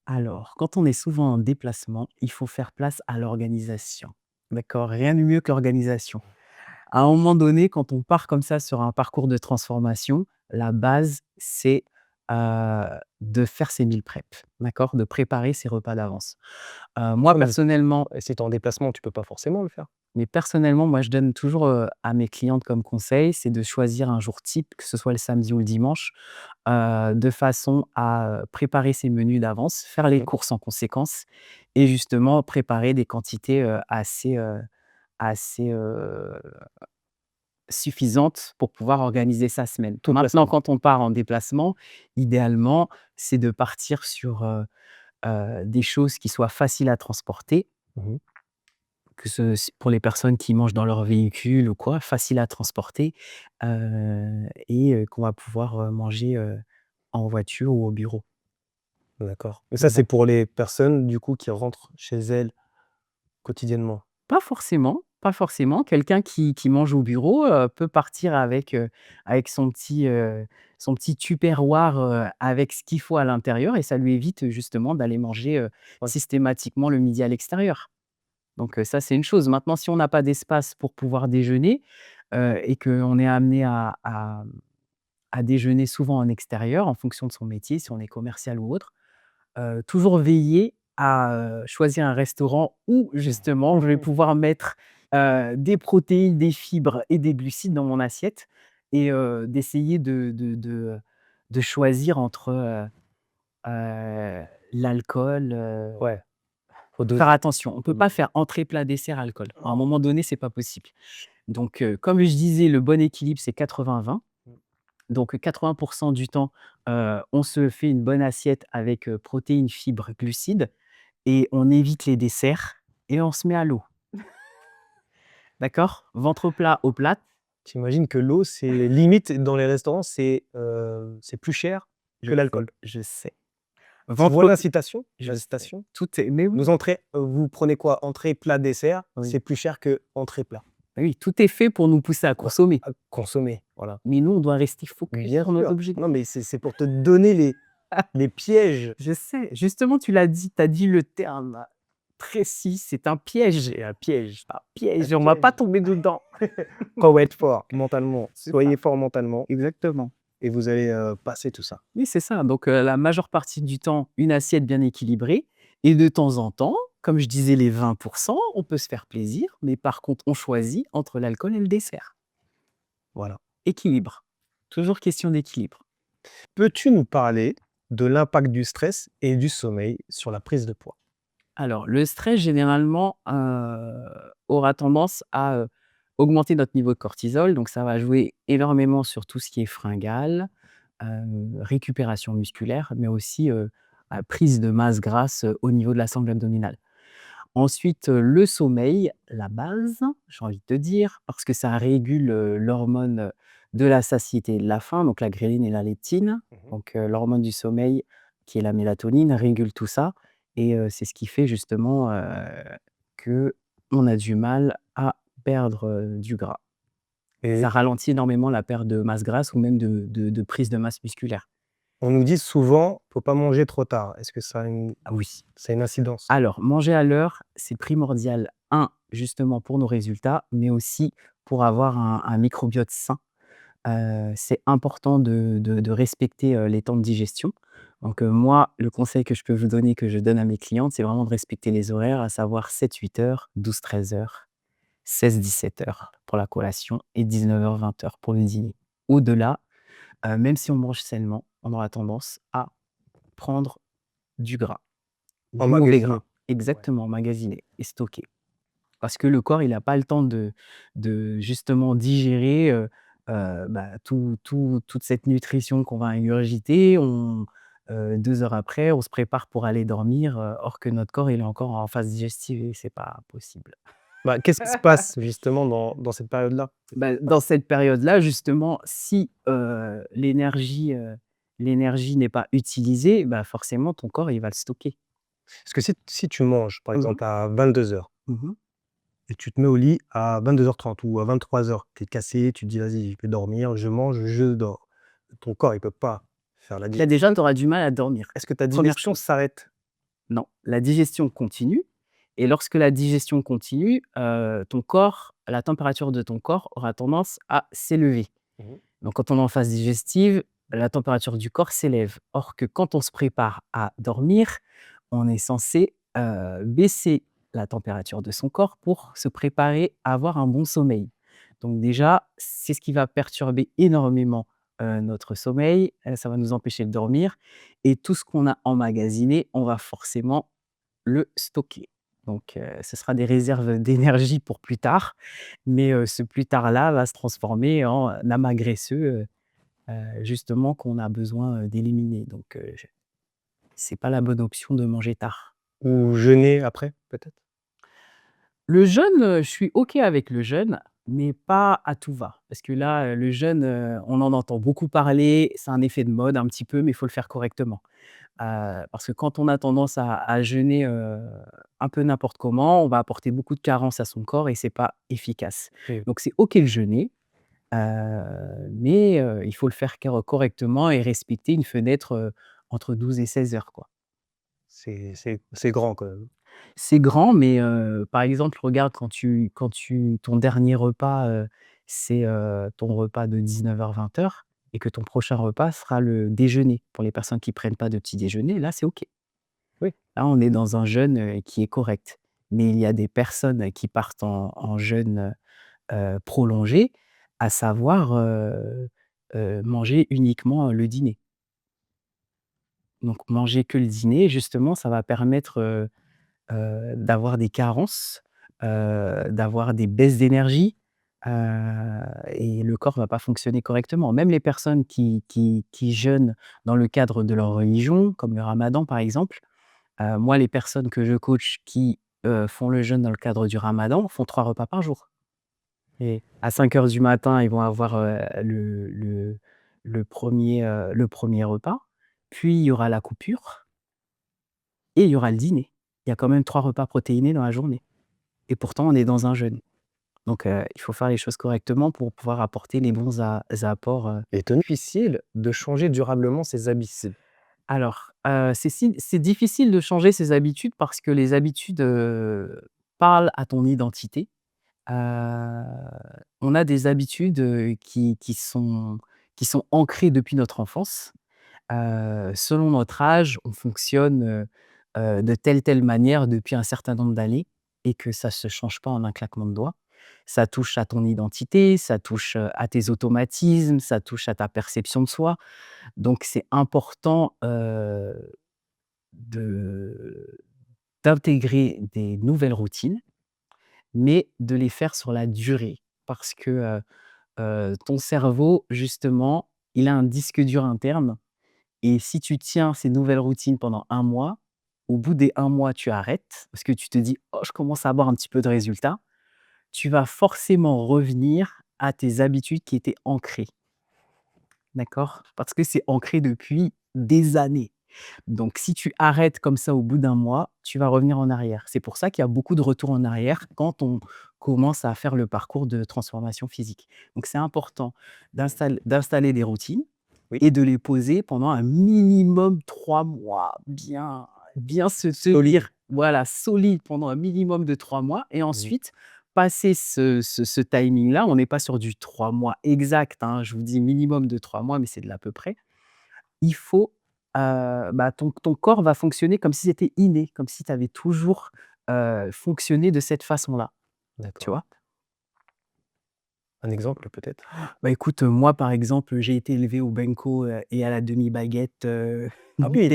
Alors, quand on est souvent en déplacement, il faut faire place à l'organisation. D'accord? Rien de mieux que l'organisation. À un moment donné, quand on part comme ça sur un parcours de transformation, la base, c'est, de faire ses meal prep, d'accord? De préparer ses repas d'avance. Moi Ouais, personnellement mais si tu es en déplacement, tu peux pas forcément le faire. moi, je donne toujours, à mes clientes comme conseil, c'est de choisir un jour type, que ce soit le samedi ou le dimanche, de façon à, préparer ses menus d'avance, faire les Mmh. courses en conséquence et justement préparer des quantités, assez, suffisantes pour pouvoir organiser sa semaine. Toute la Maintenant, semaine. quand on part en déplacement, idéalement, c'est de partir sur, des choses qui soient faciles à transporter, Mmh. que ce pour les personnes qui mangent dans leur véhicule ou quoi, faciles à transporter, et qu'on va pouvoir, manger, en voiture ou au bureau. D'accord. Mais ça, c'est Voilà. pour les personnes, du coup, qui rentrent chez elles quotidiennement? Pas forcément, pas forcément. Quelqu'un qui mange au bureau, peut partir avec son petit tupperware, avec ce qu'il faut à l'intérieur et ça lui évite, justement d'aller manger, Ouais. systématiquement le midi à l'extérieur. Donc, ça, c'est une chose. Maintenant, si on n'a pas d'espace pour pouvoir déjeuner, et qu'on est amené à déjeuner souvent en extérieur en fonction de son métier, si on est commercial ou autre, toujours veiller à, choisir un restaurant où justement je vais pouvoir mettre, des protéines, des fibres et des glucides dans mon assiette et d'essayer de choisir entre, l'alcool, Ouais, faut faut faire doser. attention. On ne peut Mmh. pas faire entrée, plat, dessert, alcool. À un moment donné, c'est pas possible. Donc, comme je disais, le bon équilibre, c'est 80-20. Mmh. Donc 80 du temps, on se fait une bonne assiette avec, protéines, fibres, glucides et on évite les desserts et on se met à l'eau. D'accord? Ventre plat, eau plate. Tu que l'eau, c'est limite dans les restaurants, c'est plus cher Je que sais, l'alcool. je sais. Tu vois Ventre l'incitation? Je sais. L'incitation? Tout est mais oui, Nos entrées, vous prenez quoi? Entrée, plat, dessert, oui, c'est plus cher que entrée, plat. oui, tout est fait pour nous pousser à Ouais, consommer. à consommer, voilà. Mais nous, on doit rester focus Bien sur nos sûr. objectifs. Non, mais c'est pour te donner les pièges. Je sais, justement, tu l'as dit, tu as dit le terme précis, c'est un piège. C'est un piège. Un Un piège et on va pas piège. tomber dedans. Faut être fort mentalement. C'est ça, Soyez fort mentalement exactement. et vous allez, passer tout ça. Oui, c'est ça. Donc, la majeure partie du temps, une assiette bien équilibrée et de temps en temps, comme je disais les 20, on peut se faire plaisir, mais par contre, on choisit entre l'alcool et le dessert. Voilà. Équilibre. Toujours question d'équilibre. Peux-tu nous parler de l'impact du stress et du sommeil sur la prise de poids? Alors, le stress généralement, aura tendance à, augmenter notre niveau de cortisol, donc ça va jouer énormément sur tout ce qui est fringales, récupération musculaire, mais aussi, prise de masse grasse, au niveau de la sangle abdominale. Ensuite, le sommeil, la base, j'ai envie de te dire, parce que ça régule, l'hormone, de la satiété et de la faim, donc la ghréline et la leptine. Mmh. Donc, l'hormone du sommeil, qui est la mélatonine, régule tout ça et c'est ce qui fait justement, qu'on a du mal à perdre, du gras. Ça Et ralentit énormément la perte de masse grasse ou même de prise de masse musculaire. on nous dit souvent: «Faut pas manger trop tard». Est-ce que Ah oui. ça a une incidence? Alors, manger à l'heure, c'est primordial, justement pour nos résultats, mais aussi pour avoir un microbiote sain. C'est important de respecter, les temps de digestion. Donc, moi, le conseil que je peux vous donner, que je donne à mes clientes, c'est vraiment de respecter les horaires, à savoir 7-8 heures, 12-13 heures, 16-17 heures pour la collation et 19 heures 20 heures pour le dîner. Au-delà, même si on mange sainement, on aura tendance à prendre du gras, du mauvais Emmagasiné. gras. Ouais. Exactement, emmagasiné et stocké. Parce que le corps, il a pas le temps de justement digérer, bah, toute cette nutrition qu'on va ingurgiter. 2 heures après, on se prépare pour aller dormir, or que notre corps, il est encore en phase digestive et c'est pas possible. Bah, qu'est-ce qui se passe justement dans cette période-là? Bah, dans cette période-là, justement, si, l'énergie n'est pas utilisée, bah, forcément ton corps, il va le stocker. Parce que si tu manges, par Mmh mh. exemple, à 22 heures Mmh. et tu te mets au lit à 22h30 ou à 23 heures, tu es cassé, tu te dis: «Vas-y, je vais dormir, je mange, je dors». Ton corps, il peut pas faire la Là, déjà, digestion. tu auras du mal à dormir. Est-ce que ta Première digestion chose. s'arrête? Non, la digestion continue et lorsque la digestion continue, ton corps la température de ton corps aura tendance à s'élever. Mmh mh. Donc quand on est en phase digestive, la température du corps s'élève. Or que quand on se prépare à dormir, on est censé, baisser la température de son corps pour se préparer à avoir un bon sommeil. Donc déjà, c'est ce qui va perturber énormément, notre sommeil, ça va nous empêcher de dormir et tout ce qu'on a emmagasiné, on va forcément le stocker. Donc ce sera des réserves d'énergie pour plus tard, mais ce plus tard-là va se transformer en amas graisseux, justement qu'on a besoin, d'éliminer. Donc c'est pas la bonne option de manger tard. Ou jeûner après, peut-être? Le jeûne, je suis OK avec le jeûne, mais pas à tout va. Parce que là, le jeûne, on en entend beaucoup parler, c'est un effet de mode un petit peu, mais il faut le faire correctement. Parce que quand on a tendance à jeûner, un peu n'importe comment, on va apporter beaucoup de carences à son corps et c'est pas efficace. Oui, Donc c'est OK de jeûner, mais il faut le faire correctement et respecter une fenêtre, entre 12 et 16 heures, quoi. c'est grand quand même. C'est grand, mais par exemple, regarde ton dernier repas, c'est, ton repas de 19h-20h et que ton prochain repas sera le déjeuner. Pour les personnes qui prennent pas de petit déjeuner, là, c'est OK. Oui. Là, on est dans un jeûne, qui est correct. Mais il y a des personnes qui partent en jeûne, prolongé, à savoir, manger uniquement le dîner. Donc manger que le dîner, justement, ça va permettre, d'avoir des carences, d'avoir des baisses d'énergie, et le corps va pas fonctionner correctement. Même les personnes qui jeûnent dans le cadre de leur religion, comme le ramadan, par exemple, moi, les personnes que je coach qui, font le jeûne dans le cadre du ramadan font 3 repas par jour. Et À 5 heures du matin, ils vont avoir, le premier repas, puis il y aura la coupure et il y aura le dîner. Il y a quand même 3 repas protéinés dans la journée et pourtant on est dans un jeûne. Donc il faut faire les choses correctement pour pouvoir apporter les bons apports, difficile de changer durablement ses habitudes. Alors, c'est difficile de changer ses habitudes parce que les habitudes, parlent à ton identité. Heu, on a des habitudes, qui sont ancrées depuis notre enfance. Selon notre âge, on fonctionne, de telle manière depuis un certain nombre d'années et que ça se change pas en un claquement de doigts. Ça touche à ton identité, ça touche, à tes automatismes, ça touche à ta perception de soi. Donc c'est important, de d'intégrer des nouvelles routines, mais de les faire sur la durée. Parce que, ton cerveau, justement, il a un disque dur interne et si tu tiens ces nouvelles routines pendant un mois, au bout des un mois, tu arrêtes parce que tu te dis: «Oh, je commence à avoir un petit peu de résultats». Tu vas forcément revenir à tes habitudes qui étaient ancrées, d'accord? Parce que c'est ancré depuis des années. Donc si tu arrêtes comme ça au bout d'un mois, tu vas revenir en arrière. C'est pour ça qu'il y a beaucoup de retours en arrière quand on commence à faire le parcours de transformation physique. Donc c'est important d'installer des routines Oui, et de les poser pendant un minimum 3 mois, bien se solide. tenir, voilà, solide pendant un minimum de 3 mois et Mmh. ensuite passer ce timing-là, on n'est pas sur du 3 mois exact, hein, je vous dis minimum de 3 mois, mais c'est de l'à peu près. Il faut, bah, ton corps va fonctionner comme si c'était inné, comme si tu avais toujours, fonctionné de cette façon-là, tu D'accord. vois? Un exemple peut-être? Bah, écoute, moi, par exemple, j'ai été élevé au benko, et à la demi-baguette, Ah oui,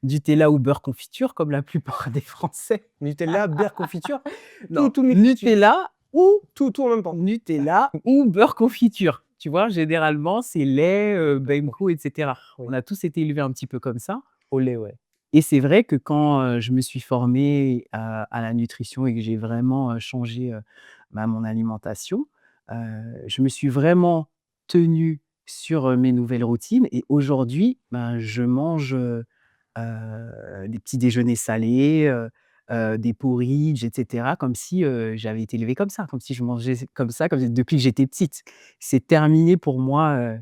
Nutella ou beurre confiture comme la plupart des Français. Nutella, beurre, confiture? Non, Tout mixé dessus? Nutella ou Tout en même temps? beurre confiture. Tu vois? Généralement, c'est lait, D'accord, benko et cetera. On oui. a tous été élevés un petit peu comme ça Au lait, ouais. et c'est vrai que quand, je me suis formé à la nutrition et que j'ai vraiment, changé, mon alimentation, je me suis vraiment tenu sur, mes nouvelles routines et aujourd'hui, ben, je mange, des petits déjeuners salés, des porridge et cetera, comme si, j'avais été élevée comme ça, comme si je mangeais comme ça, comme depuis que j'étais petite. C'est terminé pour moi,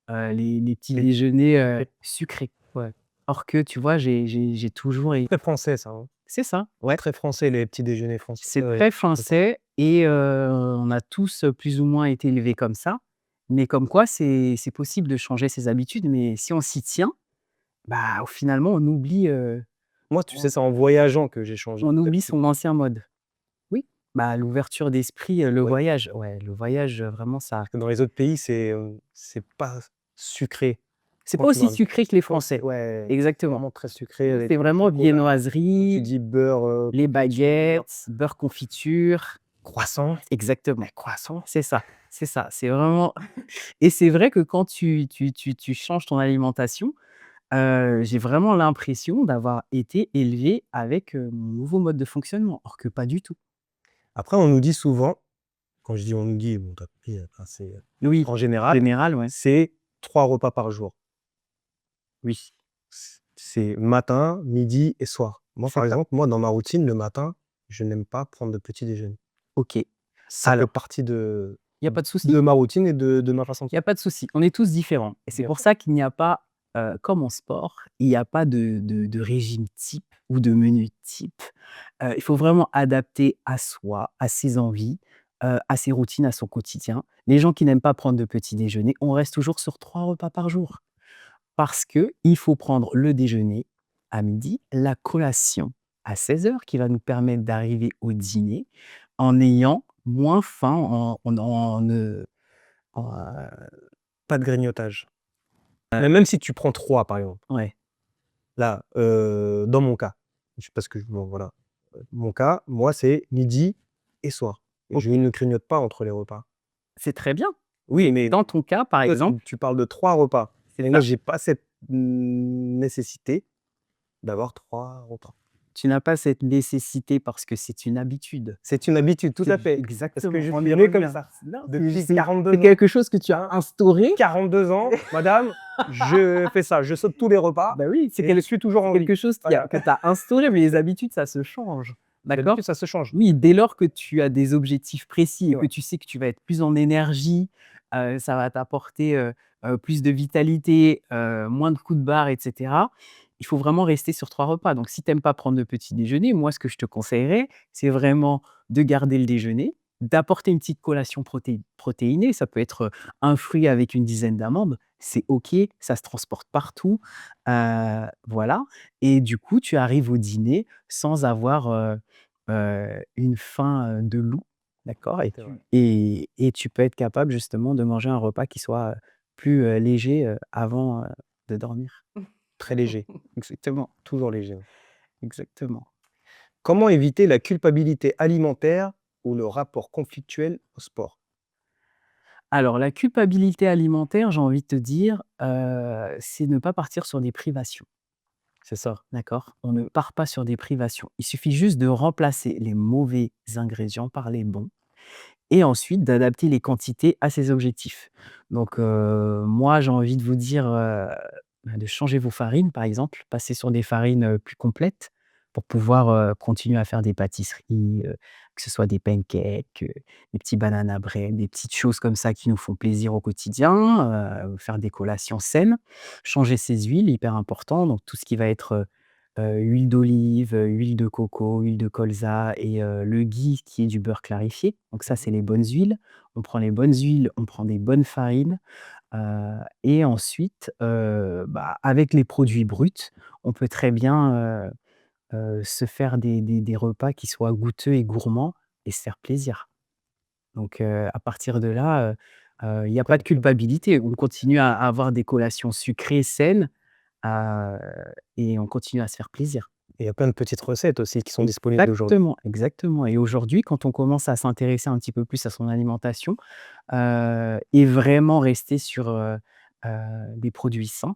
les petits Les déjeuners, sucrés. sucrés. Ouais. Or que, tu vois, j'ai toujours é Très français ça, hein. c'est ça, ouais, Très français les petits déjeuners français. c'est Ouais, très complètement. français et on a tous, plus ou moins été élevés comme ça. Mais comme quoi c'est possible de changer ses habitudes, mais si on s'y tient, bah, finalement Moi, tu sais, on c'est en voyageant que j'ai changé on oublie d'habitude. son ancien mode. Oui, bah, l'ouverture d'esprit, le Ouais, voyage, ouais, le voyage, vraiment ça parce que dans les autres pays, c'est pas sucré. c'est Quand pas tu aussi vas sucré que les quand c'est Français. ouais, c'est Exactement. vraiment très sucré, les C'est trucs vraiment chocolat. Quand tu viennoiserie, dis beurre, les confiture, baguettes, beurre confiture. croissant, Exactement. les croissants. C'est ça, c'est ça. C'est vraiment et c'est vrai que quand tu changes ton alimentation, j'ai vraiment l'impression d'avoir été élevé avec, mon nouveau mode de fonctionnement, or que pas du tout. Après, on nous dit souvent, quand je dis on nous dit, bon, tu as compris, enfin, c'est, Oui, en en général, général, ouais. c'est 3 repas par jour. Oui, C'est matin, midi et soir. Moi, c'est par ça. exemple, moi, dans ma routine, le matin, je n'aime pas prendre de petit déjeuner. OK. Ça fait Alors, partie il y a pas de souci. de ma routine et de ma façon de Il y a pas de souci. On est tous différents et c'est bien pour sûr. ça qu'il n'y a pas, comme en sport, il y a pas de régime type ou de menu type. Il faut vraiment adapter à soi, à ses envies, à ses routines, à son quotidien. Les gens qui n'aiment pas prendre de petit déjeuner, on reste toujours sur 3 repas par jour. Parce que il faut prendre le déjeuner à midi, la collation à 16 heures, qui va nous permettre d'arriver au dîner en ayant moins faim, Pas de grignotage. Mais même si tu prends 3 par exemple, ouais, là, dans mon cas, parce que bon, voilà, mon cas, moi, c'est midi et soir. Je OK, ne grignote pas entre les repas. c'est très bien. Oui, mais Dans ton cas, par toi, exemple, tu parles de 3 repas c'est et moi, ça. j'ai pas cette, nécessité d'avoir 3 repas. Tu n'as pas cette nécessité parce que c'est une habitude. C'est une habitude, tout C'est à fait, parce que exactement, je on suis y né comme revient. ça. Non, Depuis c'est 42 c'est ans, quelque chose que tu as hein, instauré. 42 ans, madame, je fais ça, je saute tous les repas Bah oui, et je suis toujours c'est en vie. quelque chose Voilà. que tu as instauré, mais les habitudes, ça se change. D'habitude, D'accord? ça se change. Oui, dès lors que tu as des objectifs précis et C'est que vrai. tu sais que tu vas être plus en énergie, ça va t'apporter, plus de vitalité, moins de coups de barre et cetera. Il faut vraiment rester sur 3 repas. Donc si tu aimes pas prendre de petit déjeuner, moi, ce que je te conseillerais, c'est vraiment de garder le déjeuner, d'apporter une petite collation protéinée. Ça peut être, un fruit avec une dizaine d'amandes, c'est OK, ça se transporte partout, voilà et du coup, tu arrives au dîner sans avoir, une faim, de loup, d'accord? Et C'est vrai. tu peux être capable justement de manger un repas qui soit, plus, léger, avant, de dormir. Très léger, Exactement, toujours léger. exactement. Comment éviter la culpabilité alimentaire ou le rapport conflictuel au sport? Alors la culpabilité alimentaire, j'ai envie de te dire, c'est ne pas partir sur des privations, C'est ça. d'accord? On ne part pas sur des privations. Il suffit juste de remplacer les mauvais ingrédients par les bons. Et ensuite d'adapter les quantités à ses objectifs. Donc, moi, j'ai envie de vous dire, de changer vos farines, par exemple, passer sur des farines, plus complètes pour pouvoir, continuer à faire des pâtisseries, que ce soit des pancakes, des petits banana bread, des petites choses comme ça qui nous font plaisir au quotidien, faire des collations saines. Changer ses huiles, hyper important, donc tout ce qui va être, huile d'olive, huile de coco, huile de colza et le ghee qui est du beurre clarifié. Donc ça, Mmh. c'est les bonnes huiles. On prend les bonnes huiles, on prend des bonnes farines, et ensuite, avec les produits bruts, on peut très bien, se faire des repas qui soient goûteux et gourmands et se faire plaisir. Donc à partir de là, il y a pas de culpabilité. On continue à avoir des collations sucrées, saines, heu et on continue à se faire plaisir. Et il y a plein de petites recettes aussi qui sont disponibles aujourd'hui. Exactement, exactement et aujourd'hui, quand on commence à s'intéresser un petit peu plus à son alimentation, et vraiment rester sur, des produits sains,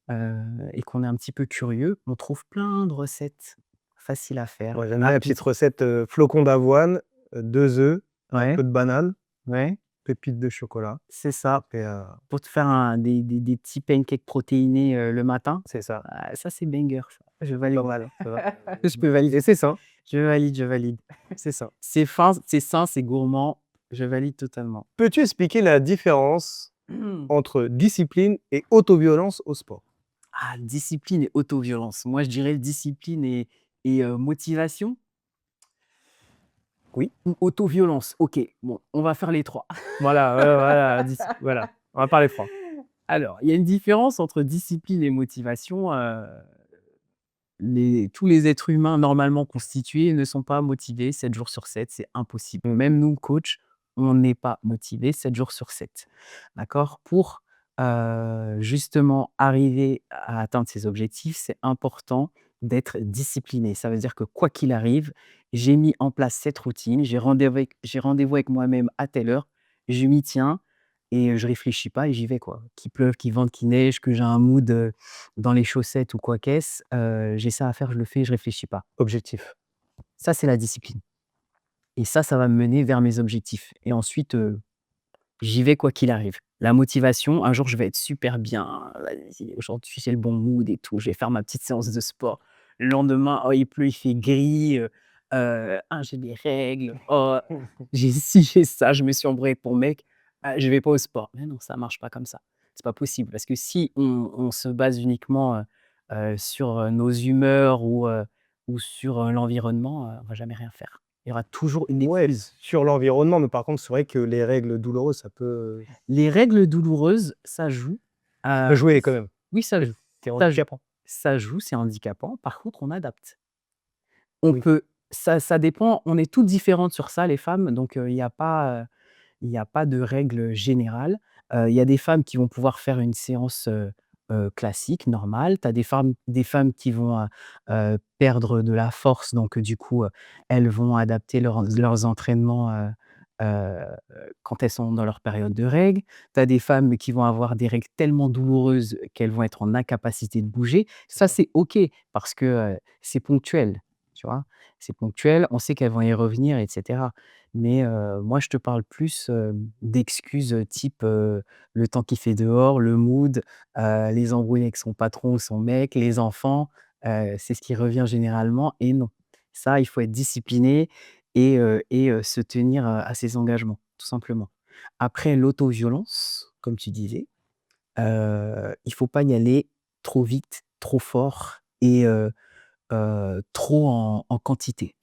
et qu'on est un petit peu curieux, on trouve plein de recettes faciles à faire, Moi, j'aime bien la rapides. petite recette, flocons d'avoine, 2 œufs, un Ouais, peu de banane, ouais, pépites de chocolat c'est ça. et Pour te faire des petits pancakes protéinés, le matin, c'est ça. ça c'est banger ça. Je Pas valide. mal, ça va. Je peux valider. Et c'est ça, Je valide, je valide. c'est ça. C'est fin, c'est sain, c'est gourmand, je valide totalement. Peux-tu expliquer la différence entre discipline et autoviolence au sport? Ah, discipline et autoviolence. Moi, je dirais discipline et motivation Oui. ou autoviolence. OK, bon, on va faire les 3. Voilà, voilà, voilà, on va parler franc. Alors, il y a une différence entre discipline et motivation, tous les êtres humains normalement constitués ne sont pas motivés 7 jours sur 7, c'est impossible. Mmh. Même nous, coach, on n'est pas motivés 7 jours sur 7. D'accord? Pour, justement arriver à atteindre ces objectifs, c'est important d'être discipliné. Ça veut dire que quoi qu'il arrive, j'ai mis en place cette routine, j'ai rendez-vous avec moi-même à telle heure, je m'y tiens et je réfléchis pas et j'y vais, quoi. Qu'il pleuve, qu'il vente, qu'il neige, que j'ai un mood, dans les chaussettes ou quoi qu'est-ce, j'ai ça à faire, je le fais, je réfléchis pas. Objectif. Ça, c'est la discipline et ça va me mener vers mes objectifs et ensuite, j'y vais quoi qu'il arrive. La motivation, un jour, je vais être super bien, vas-y, aujourd'hui, j'ai le bon mood et tout, je vais faire ma petite séance de sport. Le lendemain, oh, il pleut, il fait gris, ah, j'ai des règles, oh, j'ai ci, j'ai ça, je me suis embrouillé avec mon mec, ah, je vais pas au sport. Mais non, ça marche pas comme ça. C'est pas possible parce que si on se base uniquement, sur, nos humeurs ou sur, l'environnement, on va jamais rien faire. Il y aura toujours une Ouais, excuse. sur l'environnement, mais par contre, c'est vrai que les règles douloureuses, Les règles douloureuses, ça joue. ça peut jouer quand S même. Oui, ça joue, C'est ça joue. handicapant. Ça joue, c'est handicapant. Par contre, on adapte. On Oui. peut ça dépend, on est toutes différentes sur ça, les femmes, donc il y a pas de règle générale. Il y a des femmes qui vont pouvoir faire une séance, classique, normale. Tu as des femmes qui vont, perdre de la force, donc du coup, elles vont adapter leurs entraînements, heu, quand elles sont dans leur période de règles. Tu as des femmes qui vont avoir des règles tellement douloureuses qu'elles vont être en incapacité de bouger. C'est Ça, ça. c'est OK parce que, c'est ponctuel, tu vois? C'est ponctuel, on sait qu'elles vont y revenir et cetera. Mais moi, je te parle plus, d'excuses, type, le temps qu'il fait dehors, le mood, les embrouilles avec son patron ou son mec, les enfants, c'est ce qui revient généralement et non. Ça, il faut être discipliné et se tenir, à ses engagements, tout simplement. Après l'autoviolence, comme tu disais, il faut pas y aller trop vite, trop fort et trop en quantité.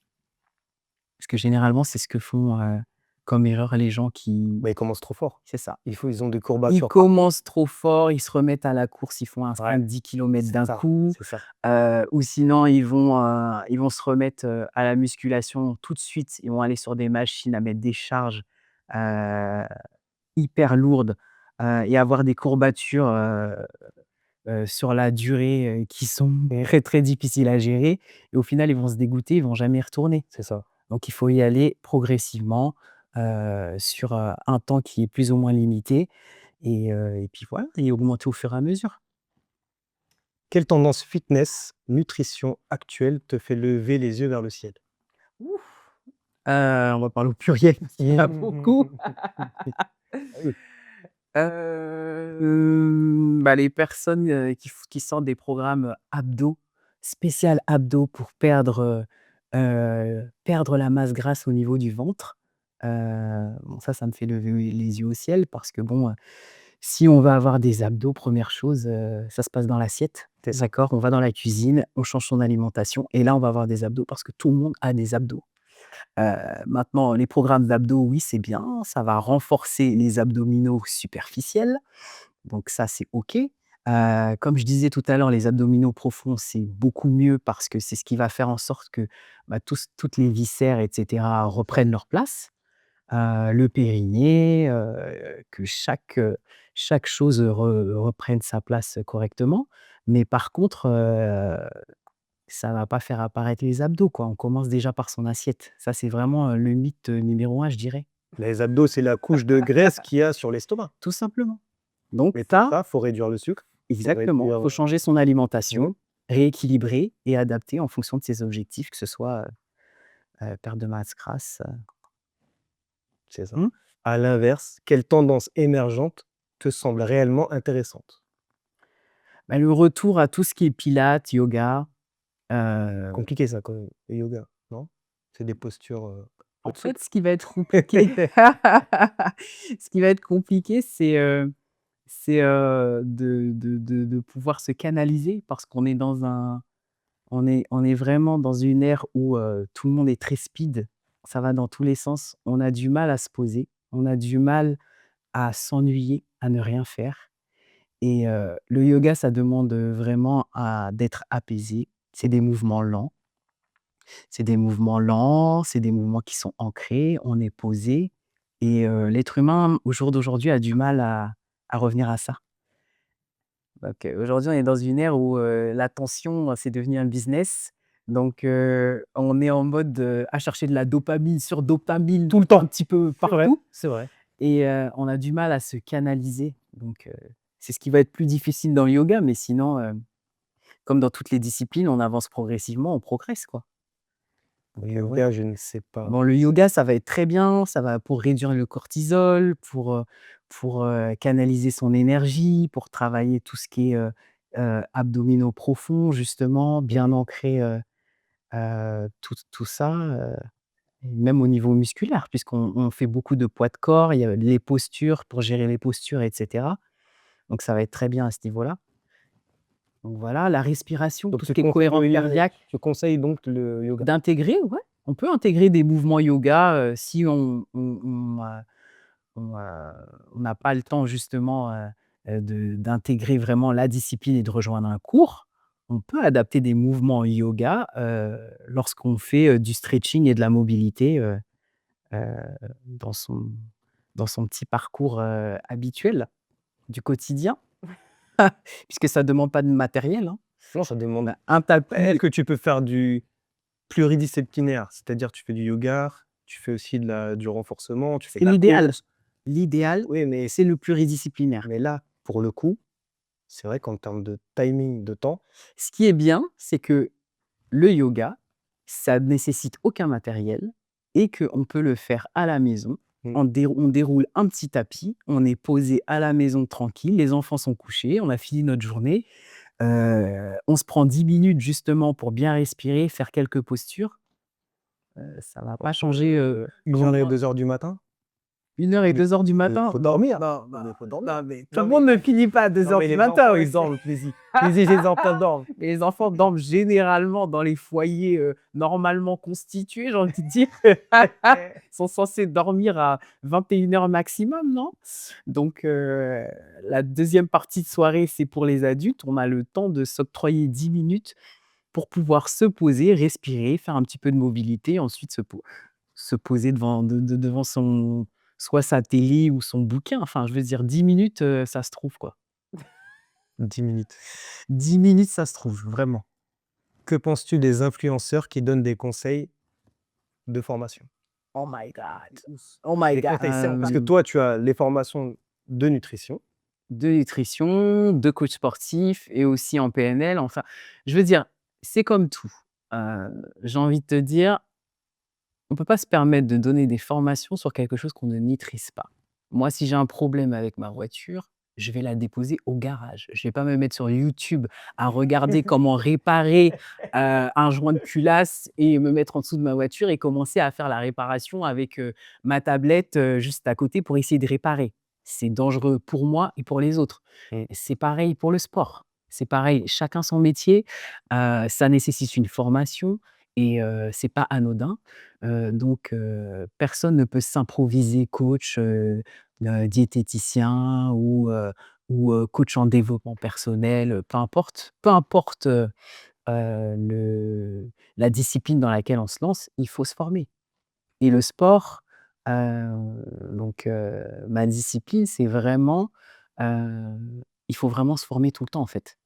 Parce que généralement, c'est ce que font, comme erreur les gens qui Bah, ils commencent trop fort. c'est ça. Ils ont des Ils courbatures partout. commencent trop fort, ils se remettent à la course, ils font un Ouais, 5-10 kilomètres c'est d'un ça, coup, c'est ça. ou sinon ils vont se remettre, à la musculation tout de suite. Ils vont aller sur des machines à mettre des charges, heu, hyper lourdes, et avoir des courbatures, sur la durée, qui sont très, très difficiles à gérer et au final, ils vont se dégoûter, ils vont jamais y retourner. C'est ça. Donc il faut y aller progressivement, sur, un temps qui est plus ou moins limité et puis voilà et augmenter au fur et à mesure. Quelle tendance fitness, nutrition actuelle te fait lever les yeux vers le ciel? Ouf! On va parler au pluriel parce qu'il y en a beaucoup. Ah oui. Bah, les personnes, qui sortent des programmes, abdos, spécial abdos pour perdre la masse grasse au niveau du ventre. Bon ça me fait lever les yeux au ciel parce que bon, si on va avoir des abdos, première chose, ça se passe dans l'assiette, C'est ça. d'accord? On va dans la cuisine, on change son alimentation et là, on va avoir des abdos parce que tout le monde a des abdos. Maintenant, les programmes d'abdos, oui, c'est bien, ça va renforcer les abdominaux superficiels, donc ça, c'est OK. Comme je disais tout à l'heure, les abdominaux profonds, c'est beaucoup mieux parce que c'est ce qui va faire en sorte que, bah, toutes les viscères et cetera reprennent leur place. le périnée, que chaque chose reprenne sa place correctement. Mais par contre, ça va pas faire apparaître les abdos, quoi. On commence déjà par son assiette. Ça, c'est vraiment, le mythe, numéro un, je dirais. Les abdos, c'est la couche de graisse qu'il y a sur l'estomac. Tout simplement. Donc Mais pour ça ça, faut réduire le sucre, faut exactement, il réduire, faut changer son alimentation, rééquilibrer et adapter en fonction de ses objectifs, que ce soit, perte de masse grasse, c'est ça. mmh. À l'inverse, quelle tendance émergente te semble réellement intéressante? Bah, le retour à tout ce qui est pilates, yoga, Compliqué ça quand même, le yoga, non? C'est des postures, en peu de fait, souple. ce qui va être compliqué ce qui va être compliqué, c'est de pouvoir se canaliser parce qu'on est dans un on est vraiment dans une ère où, tout le monde est très speed, ça va dans tous les sens. On a du mal à se poser, on a du mal à s'ennuyer, à ne rien faire et le yoga, ça demande, vraiment d'être apaisé. C'est des mouvements qui sont ancrés, on est posé et l'être humain, au jour d'aujourd'hui, a du mal à revenir à ça. Donc aujourd'hui, on est dans une ère où, l'attention, c'est devenu un business. Donc on est en mode, à chercher de la dopamine sur dopamine Tout le un temps. petit peu C'est vrai, partout c'est vrai. et on a du mal à se canaliser. Donc c'est ce qui va être plus difficile dans le yoga, mais sinon, comme dans toutes les disciplines, on avance progressivement, on progresse, quoi. Le Donc ouais. yoga, je ne sais pas. Bon, le yoga, ça va être très bien, ça va pour réduire le cortisol, pour canaliser son énergie, pour travailler tout ce qui est, abdominaux profonds justement, bien ancrer, tout ça, et même au niveau musculaire puisqu'on fait beaucoup de poids de corps, il y a les postures pour gérer les postures et cetera. Donc ça va être très bien à ce niveau-là. Donc voilà, la respiration, Donc tout ce qui est cohérence cardiaque. tu conseilles donc le yoga? D'intégrer, ouais, on peut intégrer des mouvements yoga, si on n'a pas le temps justement, d'intégrer vraiment la discipline et de rejoindre un cours. On peut adapter des mouvements yoga, lorsqu'on fait, du stretching et de la mobilité, heu, dans son dans son petit parcours, habituel du quotidien. Puisque ça demande pas de matériel, hein. Non, ça demande. Bah, un Est-ce tapis, que tu peux faire du pluridisciplinaire? C'est-à-dire tu fais du yoga, tu fais aussi du renforcement, tu fais c'est de la l'idéal. course? L'idéal, Oui, c'est le pluridisciplinaire. mais là, pour le coup, c'est vrai qu'en termes de timing, de temps, Ce qui est bien, c'est que le yoga, ça ne nécessite aucun matériel et qu'on peut le faire à la maison. mmh, On déroule un petit tapis, on est posé à la maison tranquille, les enfants sont couchés, on a fini notre journée. On se prend 10 minutes justement pour bien respirer, faire quelques postures. Ça va pas entre, changer, 1 heure et 2 heures du matin? 1 heure et Mais 2 heures du matin. faut Non, dormir, non, mais non, faut dormir. non, mais tout Non le mais monde ne finit pas à deux non heures mais du les matin, enfants, ils aussi. dorment, les enfants dorment. Mais les enfants dorment généralement dans les foyers, normalement constitués, j'ai envie de dire. Ils sont censés dormir à 21 heures maximum, non? Donc la deuxième partie de soirée, c'est pour les adultes. On a le temps de s'octroyer 10 minutes pour pouvoir se poser, respirer, faire un petit peu de mobilité, ensuite se poser devant son soit sa télé ou son bouquin. Enfin, je veux dire 10 minutes, ça se trouve, quoi. 10 minutes. 10 minutes, ça se trouve, vraiment. Que penses-tu des influenceurs qui donnent des conseils de formation? Oh my god! Oh my Des god! conseils simples, parce que toi, tu as les formations de nutrition. De nutrition, de coach sportif et aussi en PNL. Enfin, je veux dire, c'est comme tout. Heu, j'ai envie de te dire, on peut pas se permettre de donner des formations sur quelque chose qu'on ne maîtrise pas. Moi, si j'ai un problème avec ma voiture, je vais la déposer au garage. Je vais pas me mettre sur YouTube à regarder comment réparer, un joint de culasse et me mettre en dessous de ma voiture et commencer à faire la réparation avec, ma tablette, juste à côté pour essayer de réparer. C'est dangereux pour moi et pour les autres. Mmh. C'est pareil pour le sport. C'est pareil, chacun son métier, ça nécessite une formation et c'est pas anodin. Donc personne ne peut s'improviser coach, diététicien ou coach en développement personnel, peu importe, le la discipline dans laquelle on se lance, il faut se former et le sport, Ma discipline, c'est vraiment, heu, il faut vraiment se former tout le temps, en fait.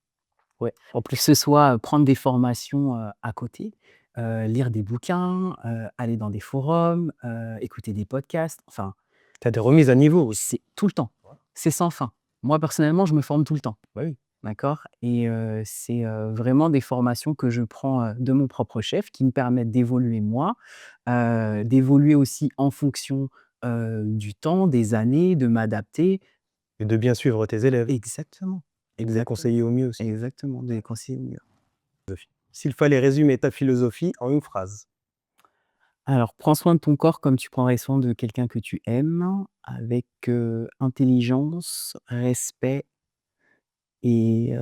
Ouais, en Que plus ce soit, prendre des formations, à côté, lire des bouquins, aller dans des forums, écouter des podcasts, enfin, tu as des remises à niveau aussi. c'est tout le temps. C'est sans fin. Moi, personnellement, je me forme tout le temps. Bah oui. D'accord? Et c'est, vraiment des formations que je prends, de mon propre chef, qui me permettent d'évoluer moi, d'évoluer aussi en fonction, du temps, des années, de m'adapter. Et de bien suivre tes élèves Exactement, et de les exactement, conseiller au mieux aussi. exactement, de les conseiller au mieux. S'il fallait résumer ta philosophie en une phrase. Alors, prends soin de ton corps comme tu prendrais soin de quelqu'un que tu aimes, avec, intelligence, respect et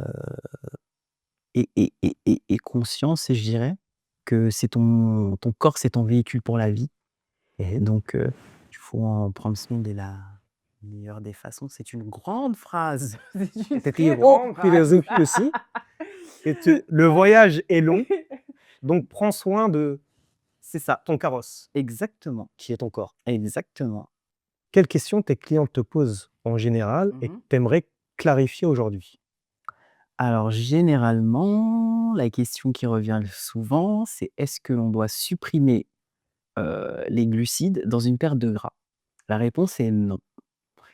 conscience, je dirais, que c'est ton corps, c'est ton véhicule pour la vie. Mmh. Donc, il faut en prendre soin de la meilleure des façons. C'est une grande phrase. C'est une C'était une très grande grande phrase. philosophie aussi. Le voyage est long, donc prends soin de C'est ça, ton carrosse, exactement, qui est ton corps. exactement. Quelles questions tes clients te posent en général et que Mmh. tu aimerais clarifier aujourd'hui? Alors généralement, la question qui revient le souvent, c'est: «Est-ce que l'on doit supprimer, les glucides dans une perte de gras?» La réponse est non.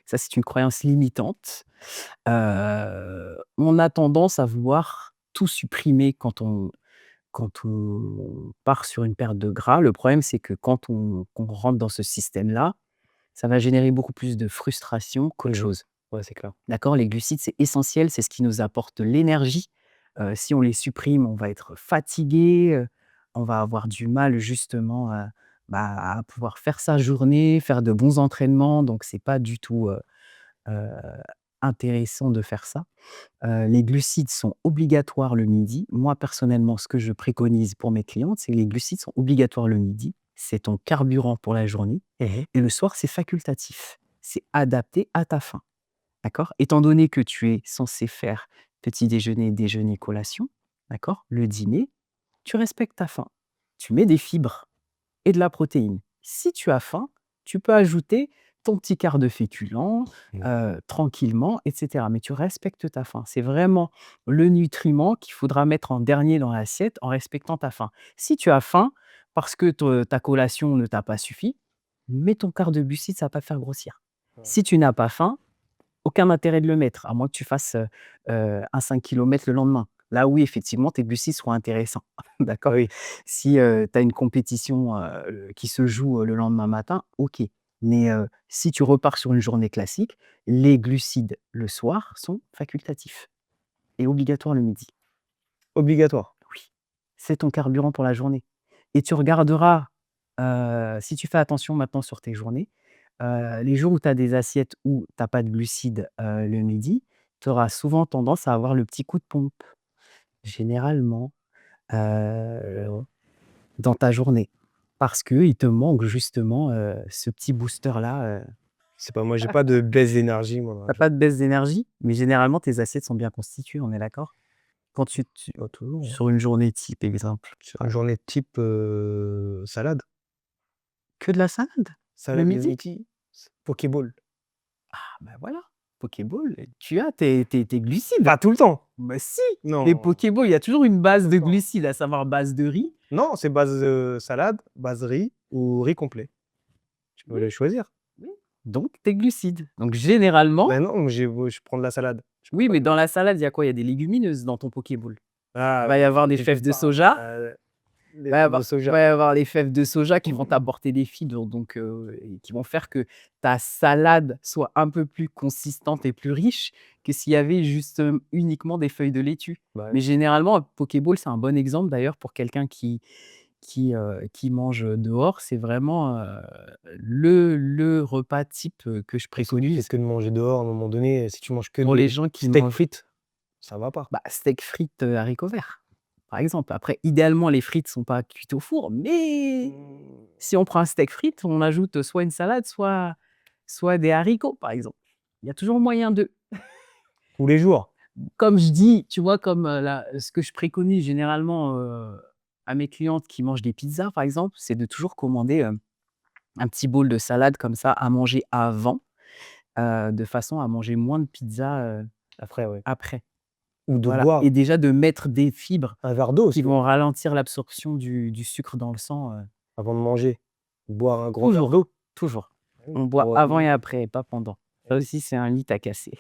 Ça, c'est une croyance limitante. On a tendance à vouloir tout supprimer quand on part sur une perte de gras. Le problème, c'est que quand on rentre dans ce système-là, ça va générer beaucoup plus de frustration qu'autre Mmh. chose. Ouais, c'est clair. D'accord? Les glucides, c'est essentiel, c'est ce qui nous apporte de l'énergie. Si on les supprime, on va être fatigué, on va avoir du mal justement, à pouvoir faire sa journée, faire de bons entraînements, donc c'est pas du tout, heu, intéressant de faire ça. Les glucides sont obligatoires le midi. Moi, personnellement, ce que je préconise pour mes clientes, c'est que les glucides sont obligatoires le midi. C'est ton carburant pour la journée Mmh. et le soir, c'est facultatif. C'est adapté à ta faim, d'accord? Étant donné que tu es censé faire petit déjeuner, déjeuner, collation, d'accord? Le dîner, tu respectes ta faim. Tu mets des fibres et de la protéine. Si tu as faim, tu peux ajouter ton petit quart de féculents, Mmh. tranquillement et cetera. Mais tu respectes ta faim. C'est vraiment le nutriment qu'il faudra mettre en dernier dans l'assiette en respectant ta faim. Si tu as faim parce que te ta collation ne t'a pas suffi, mets ton quart de glucides, ça va pas te faire grossir. Ouais. Si tu n'as pas faim, aucun intérêt de le mettre, à moins que tu fasses, un 5 kilomètres le lendemain. Là, oui, effectivement, tes glucides seront intéressants, Bah d'accord? oui. Si, tu as une compétition, qui se joue, le lendemain matin, OK. Mais, si tu repars sur une journée classique, les glucides, le soir, sont facultatifs et obligatoires le midi. Obligatoire. Oui, c'est ton carburant pour la journée et tu regarderas, si tu fais attention maintenant sur tes journées, les jours où tu as des assiettes où tu as pas de glucides, le midi, tu auras souvent tendance à avoir le petit coup de pompe, généralement, heu, dans ta journée. Parce qu'il te manque justement, ce petit booster-là, C'est pas moi, j'ai pas de baisse d'énergie moi dans la tu pas journée. de baisse d'énergie, mais généralement tes assiettes sont bien constituées, on est d'accord? Quand tu Pas toujours, hein. sur une journée type, exemple. Sur une journée type, salade. Que de la salade? Le Salade le midi? midi, pokéball. Ah bah voilà, pokéball, tu as tes glucides. Pas tout le temps. Bah si! Les Non, pokéballs, il y a toujours une base tout de le temps. glucides, à savoir base de riz. Non, c'est base, salade, base riz ou riz complet. Tu peux Oui, le choisir. oui. Donc tes glucides. Donc généralement Ben non, je prends de la salade. Je prends oui, pas mais de dans la salade, il y a quoi? Il y a des légumineuses dans ton pokéball. Il ah, va y avoir des fèves t'inquiète de pas, soja, les fèves de il soja. va y avoir les fèves de soja qui vont t'apporter des fibres, donc et qui vont faire que ta salade soit un peu plus consistante et plus riche que s'il y avait juste, uniquement des feuilles de laitue. Bah ouais. Mais généralement, un pokéball, c'est un bon exemple d'ailleurs pour quelqu'un qui mange dehors. C'est vraiment, le repas type, que je Parce que préconise qu'est-ce que de manger dehors à un moment donné, si tu manges que pour les des gens qui steaks mangent, frites, ça va pas. bah, steak frites, haricots verts, par exemple. Après, idéalement, les frites sont pas cuites au four, mais Mmh, si on prend un steak frites, on ajoute soit une salade, soit des haricots, par exemple. Il y a toujours moyen de tous les jours. comme je dis, tu vois, comme, ce que je préconise généralement, à mes clientes qui mangent des pizzas, par exemple, c'est de toujours commander, un petit bowl de salade comme ça à manger avant, de façon à manger moins de pizza, Après, ouais. après. Ou de Voilà boire et déjà de mettre des fibres un verre d'eau qui aussi, vont ralentir l'absorption du sucre dans le sang, avant de manger. Boire un grand verre toujours, d'eau. toujours. Ah oui, On boit pour, avant et après, pas pendant. Ça aussi, c'est un mythe à casser.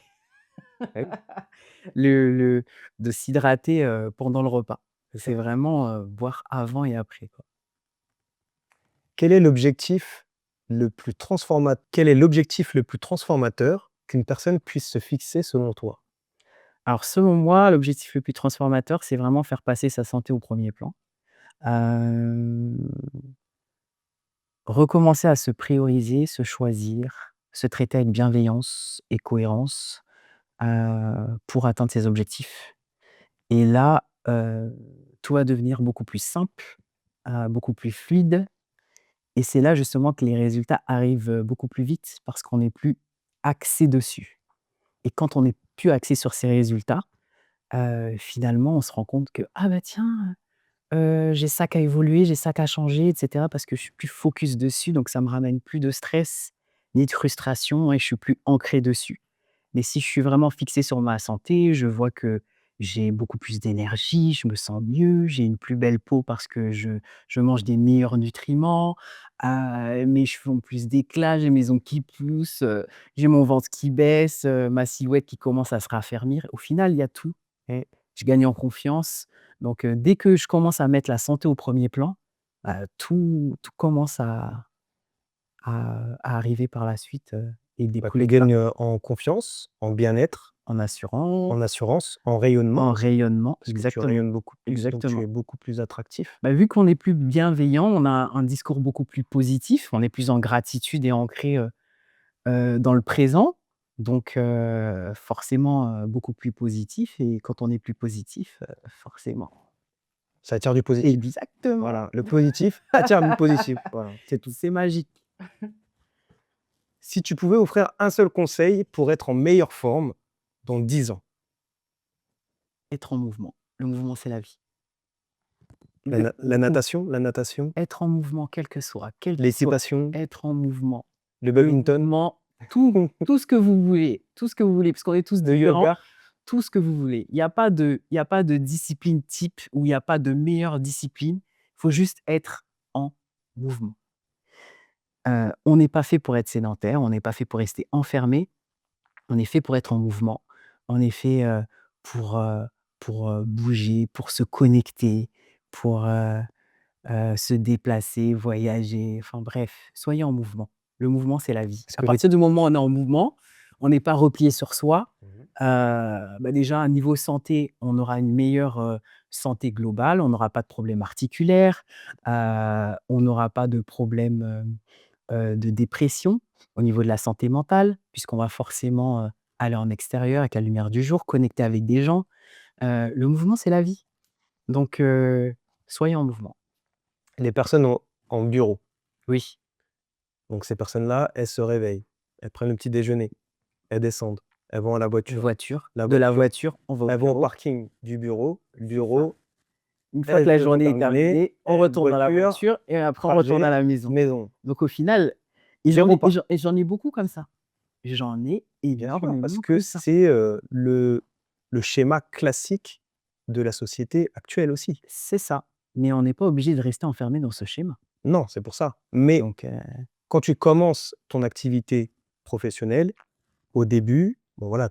ah oui, Le de s'hydrater, pendant le repas. c'est C'est ça. vraiment, boire avant et après, quoi. Quel est l'objectif quel est l'objectif le plus transformateur qu'une personne puisse se fixer selon toi? Alors selon moi, l'objectif le plus transformateur, c'est vraiment faire passer sa santé au premier plan. Hem, recommencer à se prioriser, se choisir, se traiter avec bienveillance et cohérence, pour atteindre ses objectifs et là, tout va devenir beaucoup plus simple, beaucoup plus fluide et c'est là justement que les résultats arrivent, beaucoup plus vite parce qu'on n'est plus axé dessus et quand on n'est plus axé sur ces résultats, finalement on se rend compte que: «Ah bah tiens, j'ai ça qu'à évoluer, j'ai ça qu'à changer et cetera» parce que je suis plus focus dessus donc ça me ramène plus de stress, ni de frustration et je suis plus ancré dessus. Mais si je suis vraiment fixé sur ma santé, je vois que j'ai beaucoup plus d'énergie, je me sens mieux, j'ai une plus belle peau parce que je mange des meilleurs nutriments, mes cheveux ont plus d'éclat, j'ai mes ongles qui poussent, j'ai mon ventre qui baisse, ma silhouette qui commence à se raffermir. Au final, il y a tout et je gagne en confiance. Donc, dès que je commence à mettre la santé au premier plan, tout commence à arriver par la suite, et Bah, tu découler de ça. gagnes, en confiance, en bien-être, En assurance, en assurance, en rayonnement, en rayonnement, parce que tu exactement, rayonnes beaucoup plus, donc tu exactement. es beaucoup plus attractif. Bah, vu qu'on est plus bienveillant, on a un discours beaucoup plus positif, on est plus en gratitude et ancré, dans le présent, donc forcément, beaucoup plus positif et quand on est plus positif, forcément Ça attire du positif. exactement, Voilà, le positif attire du positif, voilà, c'est tout. c'est magique. Si tu pouvais offrir un seul conseil pour être en meilleure forme dans 10 ans, Être en mouvement. Le mouvement, c'est la vie. la natation, la natation, Être en mouvement, quel que soit, l'équitation, être en mouvement. le Le badminton, mouvement, tout ce que vous voulez, tout ce que vous voulez, parce qu'on est tous le différents, yoga. tout ce que vous voulez. Il y a pas de discipline type ou il y a pas de meilleure discipline. Il faut juste être en mouvement. On n'est pas fait pour être sédentaire, on n'est pas fait pour rester enfermé, on est fait pour être en mouvement. On est fait, pour, bouger, pour se connecter, pour, se déplacer, voyager, enfin bref, soyez en mouvement. Le mouvement, c'est la vie. Est-ce À que les partir du moment où on est en mouvement, on n'est pas replié sur soi. Mmh. Bah, déjà, à niveau santé, on aura une meilleure, santé globale, on n'aura pas de problèmes articulaires, on n'aura pas de problème, de dépression au niveau de la santé mentale, puisqu'on va forcément, aller en extérieur avec la lumière du jour, connecter avec des gens. Le mouvement, c'est la vie. Donc soyez en mouvement. les personnes en bureau, Oui. donc ces personnes-là, elles se réveillent, elles prennent le petit déjeuner, elles descendent, elles vont à la voiture. La De la voiture, voiture, on va au elles vont au bureau. parking du bureau, le C'est ça. bureau, Une fois que elles la se sont journée est terminées, terminée, on retourne dans la voiture, voiture et après on retourne à trajet, la maison. maison. Donc au final et Les repas. j'en ai beaucoup comme ça. J'en ai Bien sûr, parce énormément que comme ça. c'est, le schéma classique de la société actuelle aussi. C'est ça. Mais on n'est pas obligé de rester enfermé dans ce schéma. Non, c'est pour ça. Mais Donc quand tu commences ton activité professionnelle, au début, bon voilà,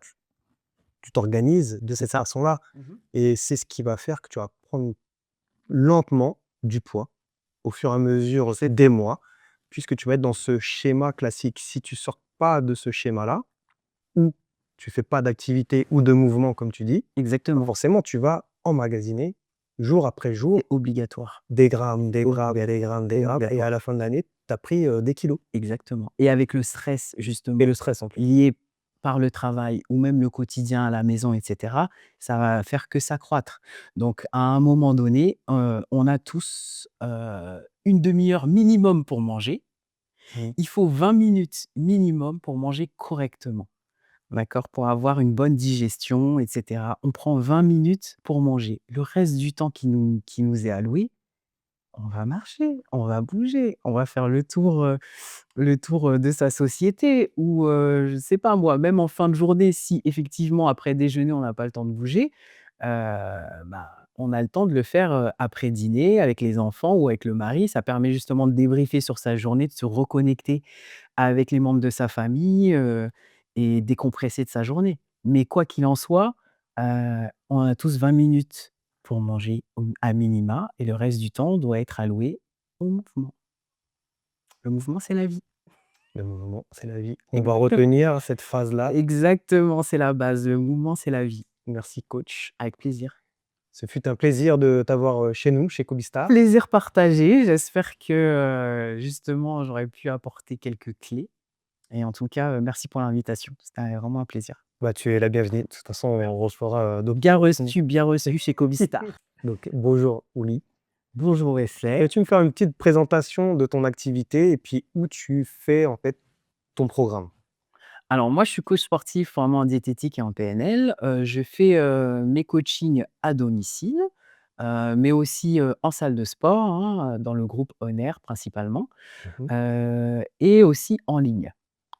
tu t'organises de c'est cette ça. façon-là Mmh. et c'est ce qui va faire que tu vas prendre lentement du poids au fur et à mesure des mois, puisque tu vas être dans ce schéma classique. Si tu sors pas de ce schéma-là, ou tu fais pas d'activité ou de mouvement comme tu dis, bah, Exactement. forcément tu vas emmagasiner jour après C'est jour obligatoire. des grammes, des grammes et Obligatoire. des grammes, des grammes et à Obligatoire. la fin de l'année, tu as pris, des kilos Exactement. Et avec le stress et justement le stress en plus. lié par le travail ou même le quotidien à la maison et cetera, ça va faire que s'accroître. Donc à un moment donné, on a tous, 1/2 heure minimum pour manger. Mmh. Il faut 20 minutes minimum pour manger correctement. D'accord? Pour avoir une bonne digestion et cetera. On prend 20 minutes pour manger. Le reste du temps qui nous est alloué, on va marcher, on va bouger, on va faire le tour, de sa société ou, je sais pas moi, même en fin de journée, si effectivement après déjeuner, on n'a pas le temps de bouger, bah, on a le temps de le faire, après dîner avec les enfants ou avec le mari. Ça permet justement de débriefer sur sa journée, de se reconnecter avec les membres de sa famille, et décompresser de sa journée. Mais quoi qu'il en soit, on a tous 20 minutes pour manger au à minima et le reste du temps doit être alloué au mouvement. Le mouvement, c'est la vie. Le mouvement, c'est la vie. On va Exactement. retenir cette phrase-là. Exactement, c'est la base. Le mouvement, c'est la vie. Merci coach, avec plaisir. Ce fut un plaisir de t'avoir, chez nous, chez Cobistar. Plaisir partagé. J'espère que, justement, j'aurais pu apporter quelques clés et en tout cas, merci pour l'invitation. C'était vraiment un plaisir. Bah, tu es la bienvenue. De toute façon, on recevra, d'autres personnes. Bien reçu chez Cobistar. Donc bonjour Ouli. Bonjour Wesley. Peux-tu me faire une petite présentation de ton activité et puis où tu fais, en fait, ton programme? Alors moi, je suis coach sportif vraiment en diététique et en PNL. Je fais, mes coachings à domicile, mais aussi, en salle de sport, hein, dans le groupe On principalement, Mmh. et aussi en ligne.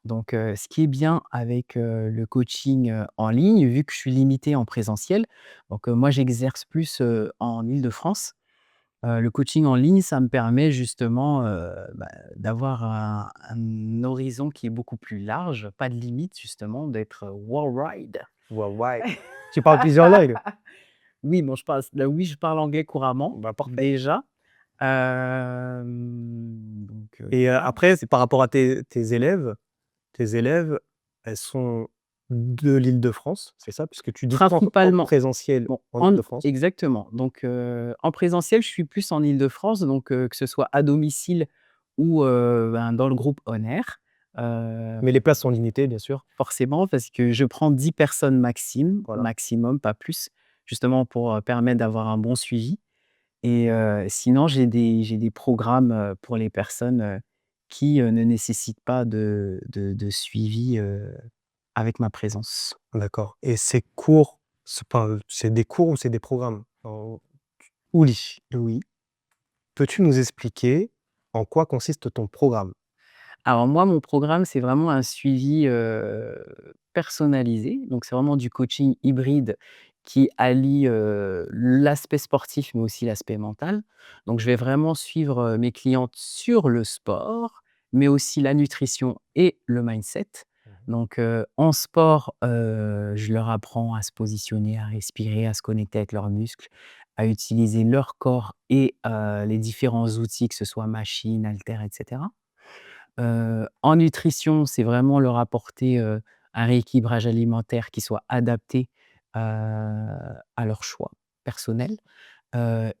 Donc, ce qui est bien avec, le coaching, en ligne, vu que je suis limité en présentiel, donc, moi j'exerce plus, en Île-de-France. Le coaching en ligne, ça me permet justement, d'avoir un horizon qui est beaucoup plus large, pas de limite justement, d'être, worldwide. Worldwide. Tu parles plusieurs langues? Oui, bon, je parle anglais couramment, Bah, parfait. déjà. Donc, Et voilà. après, c'est par rapport à tes élèves, elles sont de l'Île-de-France, c'est ça? Puisque tu dis en Principalement. présentiel Bon, en Île-de-France? exactement. Donc, en présentiel, je suis plus en Île-de-France, donc, que ce soit à domicile ou, dans le groupe On Air. Mais les places sont limitées, bien sûr. Forcément, parce que je prends 10 personnes Voilà. maximum, pas plus, justement pour, permettre d'avoir un bon suivi et sinon j'ai des programmes, pour les personnes, qui, ne nécessitent pas de suivi, avec ma présence. D'accord. Et ces cours, c'est des cours ou c'est des programmes? Ouli, Oui. peux-tu nous expliquer en quoi consiste ton programme? Alors moi, mon programme, c'est vraiment un suivi, personnalisé. Donc c'est vraiment du coaching hybride qui allie, l'aspect sportif, mais aussi l'aspect mental. Donc je vais vraiment suivre, mes clientes sur le sport, mais aussi la nutrition et le mindset. Mmh. Donc, en sport, je leur apprends à se positionner, à respirer, à se connecter avec leurs muscles, à utiliser leur corps et les différents outils, que ce soit machines, haltères et cetera. En nutrition, c'est vraiment leur apporter, un rééquilibrage alimentaire qui soit adapté, à leurs choix personnels,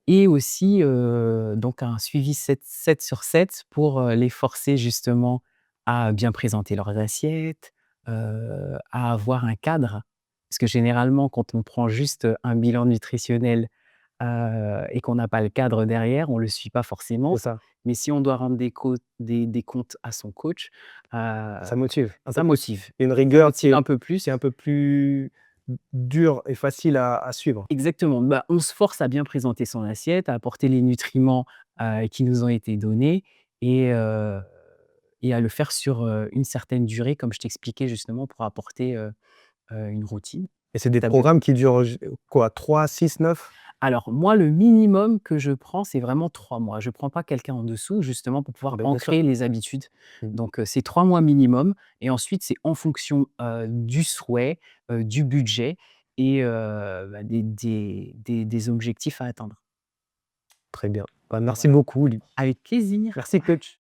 et aussi, donc un suivi 7 sur 7 pour, les forcer justement à bien présenter leurs assiettes, à avoir un cadre. Parce que généralement, quand on prend juste, un bilan nutritionnel, et qu'on n'a pas le cadre derrière, on ne le suit pas C'est forcément. ça, Mais si on doit rendre des comptes à son coach, ça motive un peu ça plus. motive. Une Ça rigueur motive un peu qui est plus. un peu plus dur et facile à suivre. Exactement. Bah, on se force à bien présenter son assiette, à apporter les nutriments, qui nous ont été donnés et heu et à le faire sur, une certaine durée, comme je t'expliquais justement pour apporter, une routine Et c'est des établie. programmes qui durent quoi? 3, 6, 9? Alors moi, le minimum que je prends, c'est vraiment 3 mois. Je ne prends pas quelqu'un en dessous, justement pour pouvoir Bien sûr. ancrer les habitudes. Mmh. Donc, c'est 3 mois minimum et ensuite c'est en fonction, du souhait, du budget et des objectifs à atteindre. Très bien. Bah, merci Voilà. beaucoup, Ly. Avec plaisir. Merci coach.